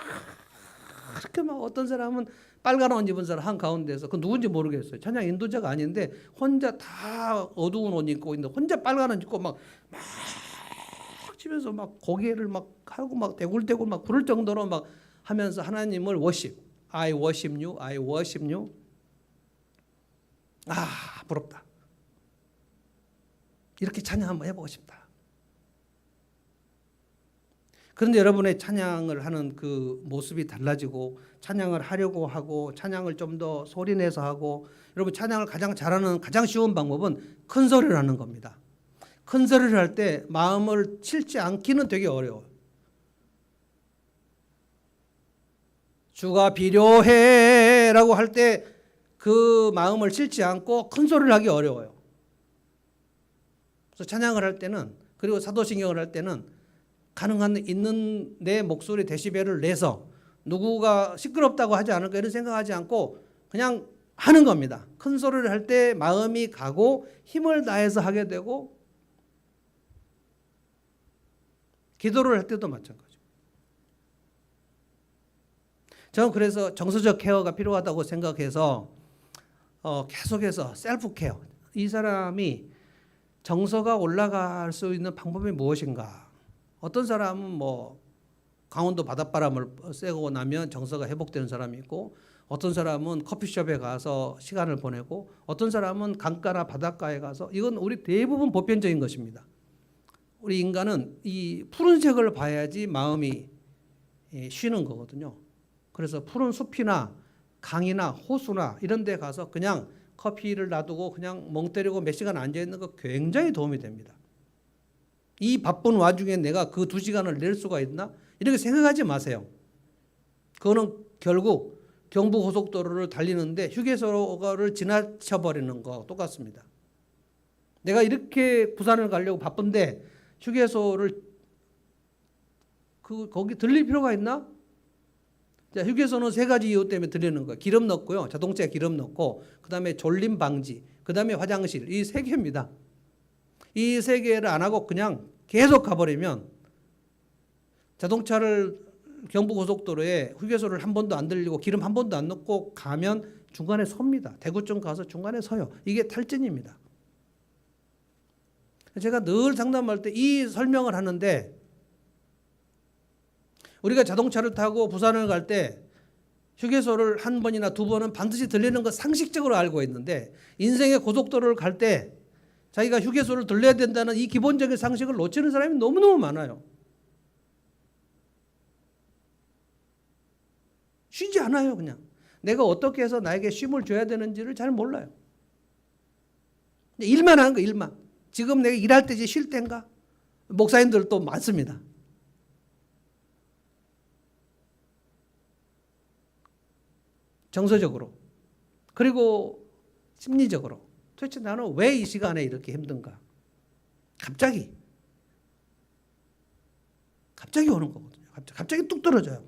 이렇게 어떤 사람은 빨간 옷 입은 사람 한 가운데서 그 누군지 모르겠어요. 찬양 인도자가 아닌데 혼자 다 어두운 옷 입고 있는데 혼자 빨간 옷 입고 막 집에서 막 고개를 막 하고 막 대굴대굴 막 부를 정도로 막 하면서 하나님을 워십. I worship you, I worship you. 부럽다. 이렇게 찬양 한번 해보고 싶다. 그런데 여러분의 찬양을 하는 그 모습이 달라지고 찬양을 하려고 하고 찬양을 좀 더 소리내서 하고 여러분 찬양을 가장 잘하는 가장 쉬운 방법은 큰 소리를 하는 겁니다. 큰 소리를 할 때 마음을 칠지 않기는 되게 어려워요. 주가 필요해 라고 할 때 그 마음을 칠지 않고 큰 소리를 하기 어려워요. 그래서 찬양을 할 때는 그리고 사도신경을 할 때는 가능한 있는 내 목소리 데시벨을 내서 누구가 시끄럽다고 하지 않을까 이런 생각하지 않고 그냥 하는 겁니다. 큰 소리를 할 때 마음이 가고 힘을 다해서 하게 되고 기도를 할 때도 마찬가지고. 저는 그래서 정서적 케어가 필요하다고 생각해서 계속해서 셀프 케어. 이 사람이 정서가 올라갈 수 있는 방법이 무엇인가? 어떤 사람은 강원도 바닷바람을 쐬고 나면 정서가 회복되는 사람이 있고 어떤 사람은 커피숍에 가서 시간을 보내고 어떤 사람은 강가나 바닷가에 가서 이건 우리 대부분 보편적인 것입니다. 우리 인간은 이 푸른색을 봐야지 마음이 쉬는 거거든요. 그래서 푸른 숲이나 강이나 호수나 이런 데 가서 그냥 커피를 놔두고 그냥 멍 때리고 몇 시간 앉아있는 거 굉장히 도움이 됩니다. 이 바쁜 와중에 내가 그 2시간을 낼 수가 있나? 이렇게 생각하지 마세요. 그거는 결국 경부고속도로를 달리는데 휴게소를 지나쳐 버리는 거 똑같습니다. 내가 이렇게 부산을 가려고 바쁜데 휴게소를 거기 들릴 필요가 있나? 자, 휴게소는 세 가지 이유 때문에 들리는 거예요. 기름 넣고요. 자동차에 기름 넣고, 그 다음에 졸림 방지, 그 다음에 화장실. 이 세 개입니다. 이 세 개를 안 하고 그냥 계속 가버리면 자동차를 경부고속도로에 휴게소를 한 번도 안 들리고 기름 한 번도 안 넣고 가면 중간에 섭니다. 대구점 가서 중간에 서요. 이게 탈진입니다. 제가 늘 상담할 때 이 설명을 하는데, 우리가 자동차를 타고 부산을 갈 때 휴게소를 한 번이나 두 번은 반드시 들리는 거 상식적으로 알고 있는데, 인생의 고속도로를 갈 때 자기가 휴게소를 들려야 된다는 이 기본적인 상식을 놓치는 사람이 너무너무 많아요. 쉬지 않아요. 그냥 내가 어떻게 해서 나에게 쉼을 줘야 되는지를 잘 몰라요. 일만 하는 거, 일만. 지금 내가 일할 때지 쉴 때인가? 목사님들도 많습니다. 정서적으로, 그리고 심리적으로 도대체 나는 왜 이 시간에 이렇게 힘든가? 갑자기 오는 거거든요. 갑자기 뚝 떨어져요.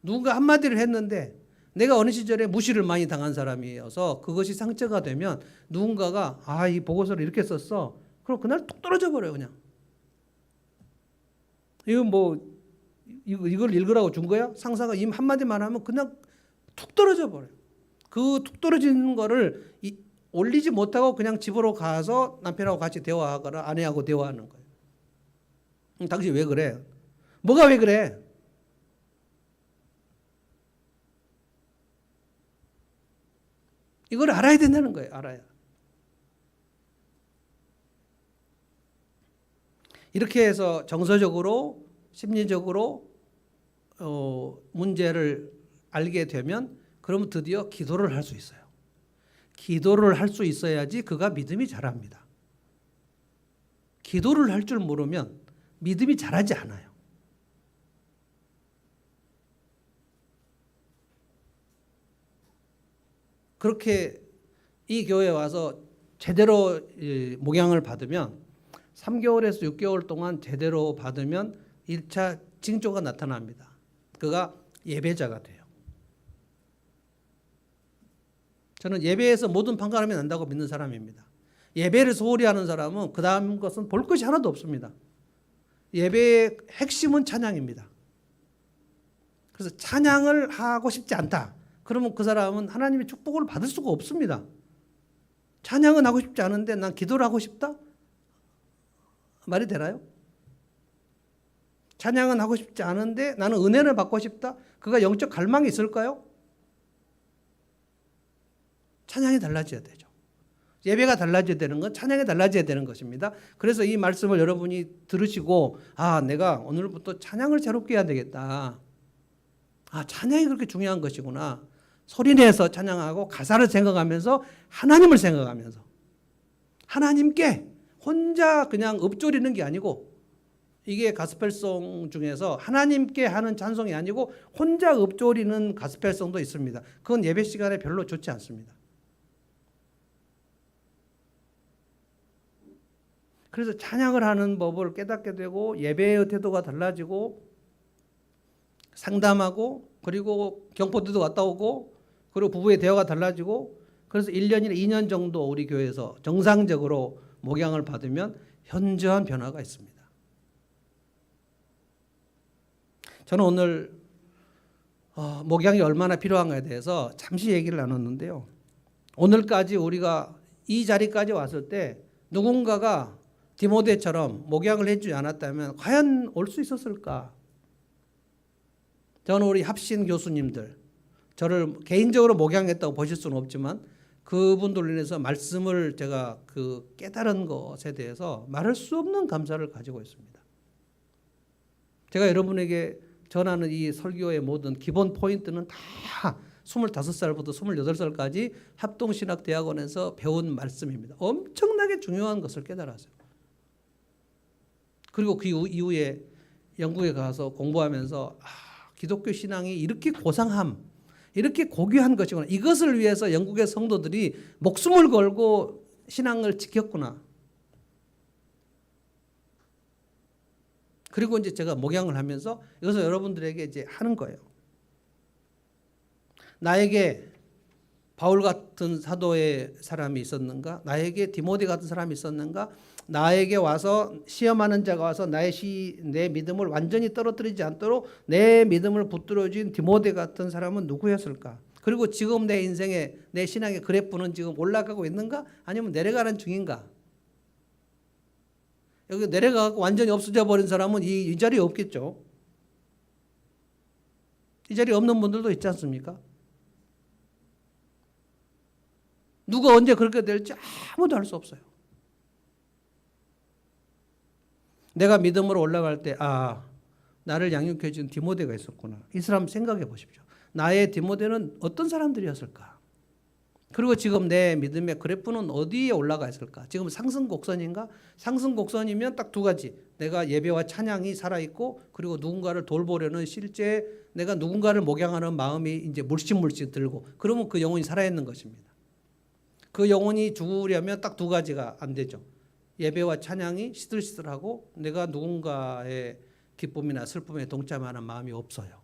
누군가 한마디를 했는데 내가 어느 시절에 무시를 많이 당한 사람이어서 그것이 상처가 되면 누군가가 이 보고서를 이렇게 썼어. 그럼 그날 뚝 떨어져 버려요. 그냥. 이걸 읽으라고 준 거야? 상사가 이 한마디만 하면 그냥 툭 떨어져 버려요. 그 툭 떨어지는 거를 올리지 못하고 그냥 집으로 가서 남편하고 같이 대화하거나 아내하고 대화하는 거예요. 당신 왜 그래? 뭐가 왜 그래? 이걸 알아야 된다는 거예요. 알아야. 이렇게 해서 정서적으로, 심리적으로 문제를 알게 되면 그러면 드디어 기도를 할 수 있어요. 기도를 할 수 있어야지 그가 믿음이 자랍니다. 기도를 할 줄 모르면 믿음이 자라지 않아요. 그렇게 이 교회에 와서 제대로 목양을 받으면 3개월에서 6개월 동안 제대로 받으면 1차 징조가 나타납니다. 그가 예배자가 돼요. 저는 예배에서 모든 판가름이 난다고 믿는 사람입니다. 예배를 소홀히 하는 사람은 그 다음 것은 볼 것이 하나도 없습니다. 예배의 핵심은 찬양입니다. 그래서 찬양을 하고 싶지 않다. 그러면 그 사람은 하나님의 축복을 받을 수가 없습니다. 찬양은 하고 싶지 않은데 난 기도를 하고 싶다? 말이 되나요? 찬양은 하고 싶지 않은데 나는 은혜를 받고 싶다? 그가 영적 갈망이 있을까요? 찬양이 달라져야 되죠. 예배가 달라져야 되는 건 찬양이 달라져야 되는 것입니다. 그래서 이 말씀을 여러분이 들으시고 내가 오늘부터 찬양을 새롭게 해야 되겠다. 찬양이 그렇게 중요한 것이구나. 소리내서 찬양하고 가사를 생각하면서 하나님을 생각하면서 하나님께 혼자 그냥 읊조리는 게 아니고, 이게 가스펠송 중에서 하나님께 하는 찬송이 아니고 혼자 읊조리는 가스펠송도 있습니다. 그건 예배 시간에 별로 좋지 않습니다. 그래서 찬양을 하는 법을 깨닫게 되고 예배의 태도가 달라지고 상담하고 그리고 경포대도 갔다 오고 그리고 부부의 대화가 달라지고, 그래서 1년이나 2년 정도 우리 교회에서 정상적으로 목양을 받으면 현저한 변화가 있습니다. 저는 오늘 목양이 얼마나 필요한가에 대해서 잠시 얘기를 나눴는데요. 오늘까지 우리가 이 자리까지 왔을 때 누군가가 디모데처럼 목양을 해주지 않았다면 과연 올 수 있었을까? 저는 우리 합신 교수님들, 저를 개인적으로 목양했다고 보실 수는 없지만 그분들로 인해서 말씀을 제가 깨달은 것에 대해서 말할 수 없는 감사를 가지고 있습니다. 제가 여러분에게 전하는 이 설교의 모든 기본 포인트는 다 25살부터 28살까지 합동신학대학원에서 배운 말씀입니다. 엄청나게 중요한 것을 깨달았어요. 그리고 그 이후에 영국에 가서 공부하면서 기독교 신앙이 이렇게 고상함, 이렇게 고귀한 것이구나. 이것을 위해서 영국의 성도들이 목숨을 걸고 신앙을 지켰구나. 그리고 이제 제가 목양을 하면서 이것을 여러분들에게 이제 하는 거예요. 나에게 바울 같은 사도의 사람이 있었는가? 나에게 디모데 같은 사람이 있었는가? 나에게 와서 시험하는 자가 와서 내 믿음을 완전히 떨어뜨리지 않도록 내 믿음을 붙들어준 디모데 같은 사람은 누구였을까? 그리고 지금 내 인생에 내 신앙의 그래프는 지금 올라가고 있는가? 아니면 내려가는 중인가? 여기 내려가고 완전히 없어져 버린 사람은 이 자리에 없겠죠. 이 자리에 없는 분들도 있지 않습니까? 누가 언제 그렇게 될지 아무도 알 수 없어요. 내가 믿음으로 올라갈 때 나를 양육해 준 디모데가 있었구나. 이 사람 생각해 보십시오. 나의 디모데는 어떤 사람들이었을까? 그리고 지금 내 믿음의 그래프는 어디에 올라가 있을까? 지금 상승 곡선인가? 상승 곡선이면 딱 두 가지. 내가 예배와 찬양이 살아있고, 그리고 누군가를 돌보려는 실제 내가 누군가를 목양하는 마음이 이제 물씬 들고, 그러면 그 영혼이 살아있는 것입니다. 그 영혼이 죽으려면 딱 두 가지가 안 되죠. 예배와 찬양이 시들시들하고 내가 누군가의 기쁨이나 슬픔에 동참하는 마음이 없어요.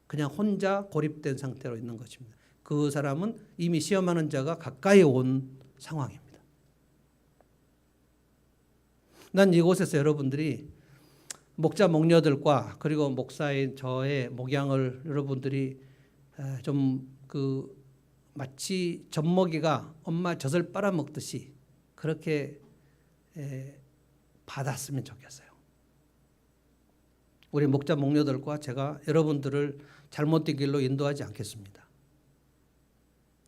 그냥 혼자 고립된 상태로 있는 것입니다. 그 사람은 이미 시험하는 자가 가까이 온 상황입니다. 난 이곳에서 여러분들이 목자 목녀들과 그리고 목사인 저의 목양을 여러분들이 좀 마치 젖먹이가 엄마 젖을 빨아먹듯이 그렇게 받았으면 좋겠어요. 우리 목자 목녀들과 제가 여러분들을 잘못된 길로 인도하지 않겠습니다.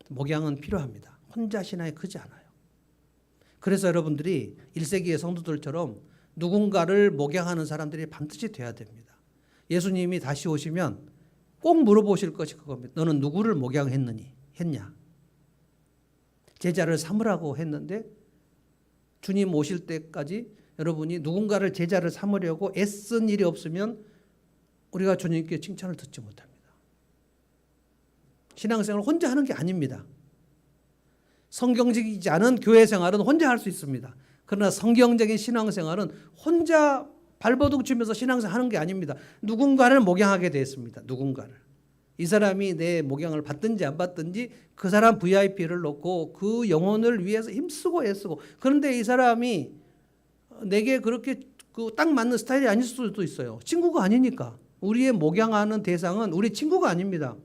목양은 필요합니다. 혼자 신앙이 크지 않아요. 그래서 여러분들이 1세기의 성도들처럼 누군가를 목양하는 사람들이 반드시 돼야 됩니다. 예수님이 다시 오시면 꼭 물어보실 것이 그겁니다. 너는 누구를 목양했냐? 제자를 삼으라고 했는데 주님 오실 때까지 여러분이 누군가를 제자를 삼으려고 애쓴 일이 없으면 우리가 주님께 칭찬을 듣지 못합니다. 신앙생활을 혼자 하는 게 아닙니다. 성경적이지 않은 교회 생활은 혼자 할 수 있습니다. 그러나 성경적인 신앙생활은 혼자 발버둥 치면서 신앙생활 하는 게 아닙니다. 누군가를 목양하게 되었습니다. 누군가를. 이 사람이 내 목양을 받든지 안 받든지 그 사람 VIP를 놓고 그 영혼을 위해서 힘쓰고 애쓰고, 그런데 이 사람이 내게 그렇게 딱 맞는 스타일이 아닐 수도 있어요. 친구가 아니니까. 우리의 목양하는 대상은 우리 친구가 아닙니다.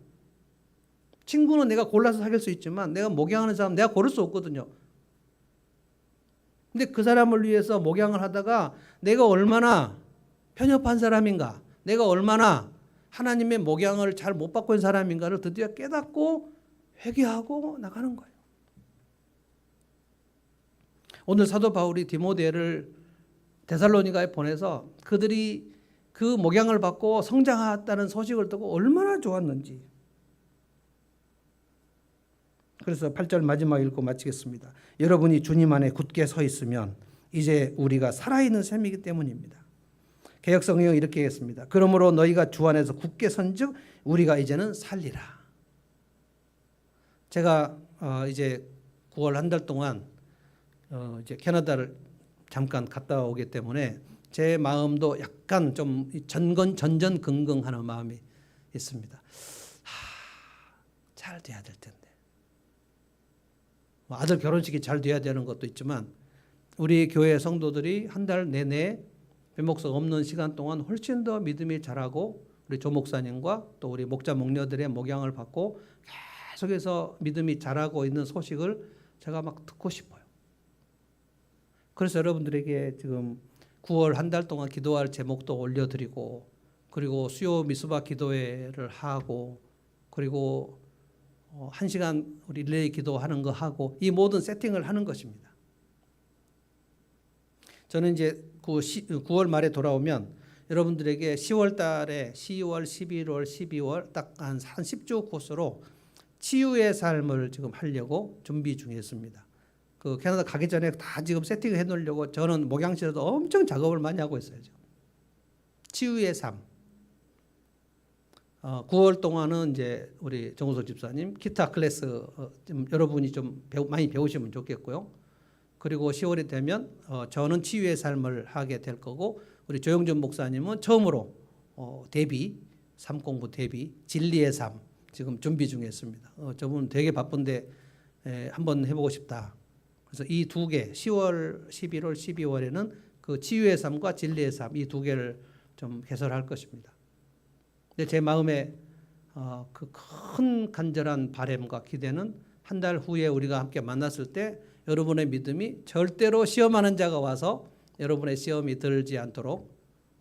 친구는 내가 골라서 사귈 수 있지만 내가 목양하는 사람 내가 고를 수 없거든요. 근데 그 사람을 위해서 목양을 하다가 내가 얼마나 편협한 사람인가, 내가 얼마나 하나님의 목양을 잘 못 받고 있는 사람인가를 드디어 깨닫고 회개하고 나가는 거예요. 오늘 사도 바울이 디모데를 데살로니가에 보내서 그들이 그 목양을 받고 성장했다는 소식을 듣고 얼마나 좋았는지. 그래서 8절 마지막 읽고 마치겠습니다. 여러분이 주님 안에 굳게 서 있으면 이제 우리가 살아있는 셈이기 때문입니다. 개역성경은 이렇게 했습니다. 그러므로 너희가 주 안에서 굳게 선즉 우리가 이제는 살리라. 제가 이제 9월 한 달 동안 이제 캐나다를 잠깐 갔다 오기 때문에 제 마음도 약간 좀 전전긍긍하는 마음이 있습니다. 잘 돼야 될 텐데. 아들 결혼식이 잘 돼야 되는 것도 있지만 우리 교회 성도들이 한 달 내내 배목석 없는 시간 동안 훨씬 더 믿음이 자라고 우리 조 목사님과 또 우리 목자 목녀들의 목양을 받고 계속해서 믿음이 자라고 있는 소식을 제가 막 듣고 싶어요. 그래서 여러분들에게 지금 9월 한 달 동안 기도할 제목도 올려드리고, 그리고 수요 미스바 기도회를 하고, 그리고 1시간 우리 릴레이 기도하는 거 하고, 이 모든 세팅을 하는 것입니다. 저는 이제 9월 말에 돌아오면 여러분들에게 10월 달에 10월, 11월, 12월 딱 한 10주 코스로 치유의 삶을 지금 하려고 준비 중에 있습니다. 그 캐나다 가기 전에 다 지금 세팅을 해 놓으려고 저는 목양실에도 엄청 작업을 많이 하고 있어요. 지금. 치유의 삶. 9월 동안은 이제 우리 정우석 집사님 기타 클래스 좀 여러분이 좀 많이 배우시면 좋겠고요. 그리고 10월이 되면 저는 치유의 삶을 하게 될 거고 우리 조영준 목사님은 처음으로 데뷔 삶 공부 데뷔 진리의 삶 지금 준비 중에 있습니다. 저분 되게 바쁜데 한번 해보고 싶다. 그래서 이 두 개 10월, 11월, 12월에는 그 치유의 삶과 진리의 삶 이 두 개를 좀 개설할 것입니다. 근데 제 마음에 그 큰 간절한 바람과 기대는 한 달 후에 우리가 함께 만났을 때 여러분의 믿음이 절대로 시험하는 자가 와서 여러분의 시험이 들지 않도록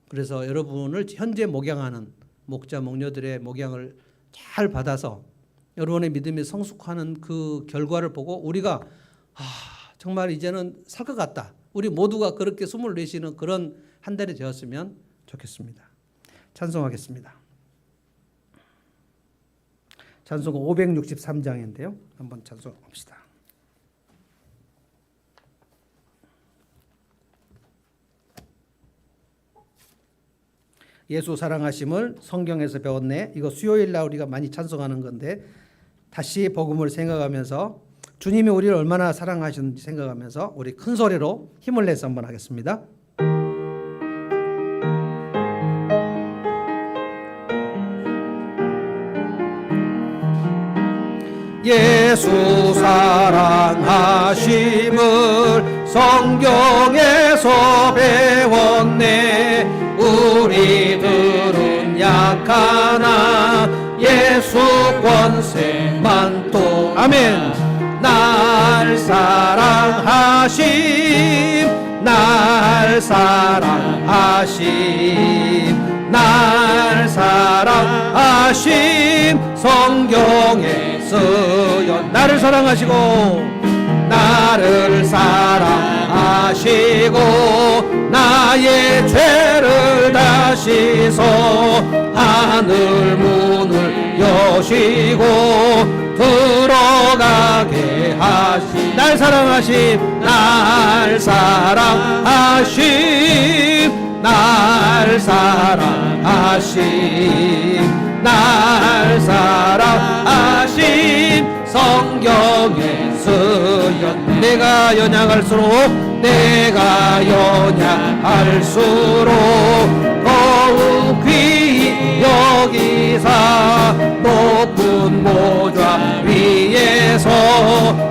그래서 여러분을 현재 목양하는 목자 목녀들의 목양을 잘 받아서 여러분의 믿음이 성숙하는 그 결과를 보고 우리가 정말 이제는 살 것 같다. 우리 모두가 그렇게 숨을 내쉬는 그런 한 달이 되었으면 좋겠습니다. 찬송하겠습니다. 찬송은 563장인데요. 한번 찬송합시다. 예수 사랑하심을 성경에서 배웠네. 이거 수요일 날 우리가 많이 찬송하는 건데 다시 복음을 생각하면서 주님이 우리를 얼마나 사랑하셨는지 생각하면서 우리 큰 소리로 힘을 내서 한번 하겠습니다. 예수 사랑하심을 성경에서 배웠네. 우리들은 약하나 예수 권세만 또 아멘. 날 사랑하심 날 사랑하심 날 사랑하심 성경에 쓰여 나를 사랑하시고 나를 사랑하시고 나의 죄를 다시소 하늘 문을 여시고 들어가게 하시 날 사랑하심 날 사랑하심 날 사랑하심 날 사랑하심 성경에 쓰였네. 내가 연약할수록 내가 연약할수록 더욱 귀히 여기사 높은 보좌 위에서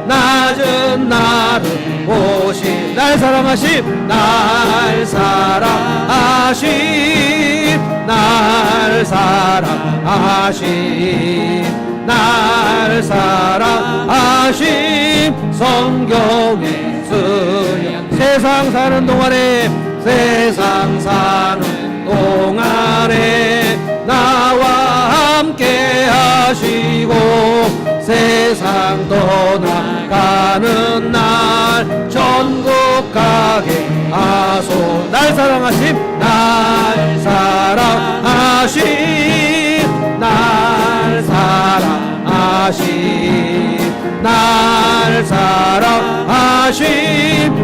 낮은 나를 보시 날 사랑하심 날 사랑하심 날 사랑하심 날 사랑하심 성경에 쓰여 세상 사는 동안에 세상 사는 동안에 나와 함께 하시고 세상 떠나가는 날 전국 가게 하소 날 사랑하심 날 사랑하심 날 사랑하심 날 사랑하심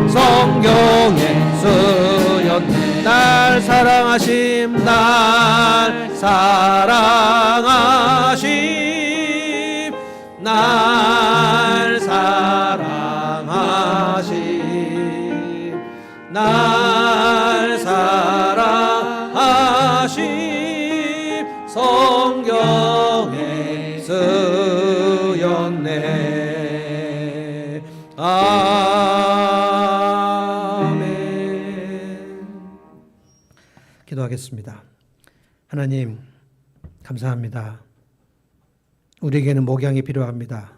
성경에 쓰였네. 날 사랑하심 날 사랑하심 날 사랑하심 날 사랑하심 성경에 쓰였네. 아멘. 기도하겠습니다. 하나님 감사합니다. 우리에게는 목양이 필요합니다.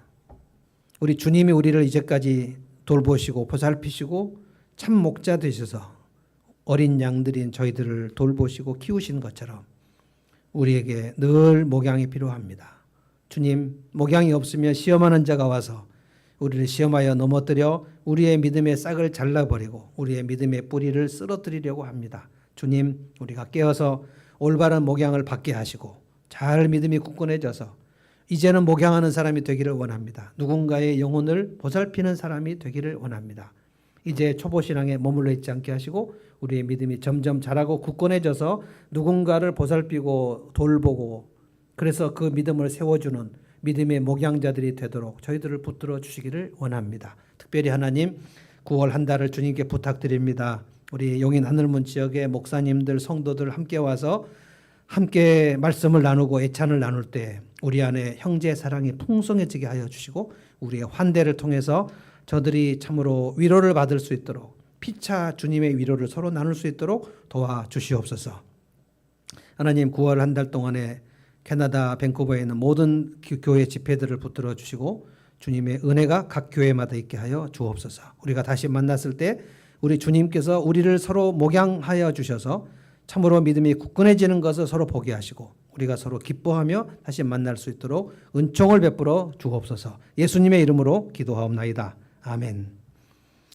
우리 주님이 우리를 이제까지 돌보시고 보살피시고 참 목자 되셔서 어린 양들인 저희들을 돌보시고 키우신 것처럼 우리에게 늘 목양이 필요합니다. 주님, 목양이 없으면 시험하는 자가 와서 우리를 시험하여 넘어뜨려 우리의 믿음의 싹을 잘라버리고 우리의 믿음의 뿌리를 쓰러뜨리려고 합니다. 주님, 우리가 깨어서 올바른 목양을 받게 하시고 잘 믿음이 굳건해져서 이제는 목양하는 사람이 되기를 원합니다. 누군가의 영혼을 보살피는 사람이 되기를 원합니다. 이제 초보신앙에 머물러 있지 않게 하시고 우리의 믿음이 점점 자라고 굳건해져서 누군가를 보살피고 돌보고 그래서 그 믿음을 세워주는 믿음의 목양자들이 되도록 저희들을 붙들어 주시기를 원합니다. 특별히 하나님 9월 한 달을 주님께 부탁드립니다. 우리 용인 하늘문 지역의 목사님들, 성도들 함께 와서 함께 말씀을 나누고 애찬을 나눌 때 우리 안에 형제 사랑이 풍성해지게 하여 주시고 우리의 환대를 통해서 저들이 참으로 위로를 받을 수 있도록 피차 주님의 위로를 서로 나눌 수 있도록 도와주시옵소서. 하나님 9월 한 달 동안에 캐나다 밴쿠버에 있는 모든 교회 집회들을 붙들어 주시고 주님의 은혜가 각 교회마다 있게 하여 주옵소서. 우리가 다시 만났을 때 우리 주님께서 우리를 서로 목양하여 주셔서 참으로 믿음이 굳건해지는 것을 서로 보게 하시고 우리가 서로 기뻐하며 다시 만날 수 있도록 은총을 베풀어 주옵소서. 예수님의 이름으로 기도하옵나이다. 아멘.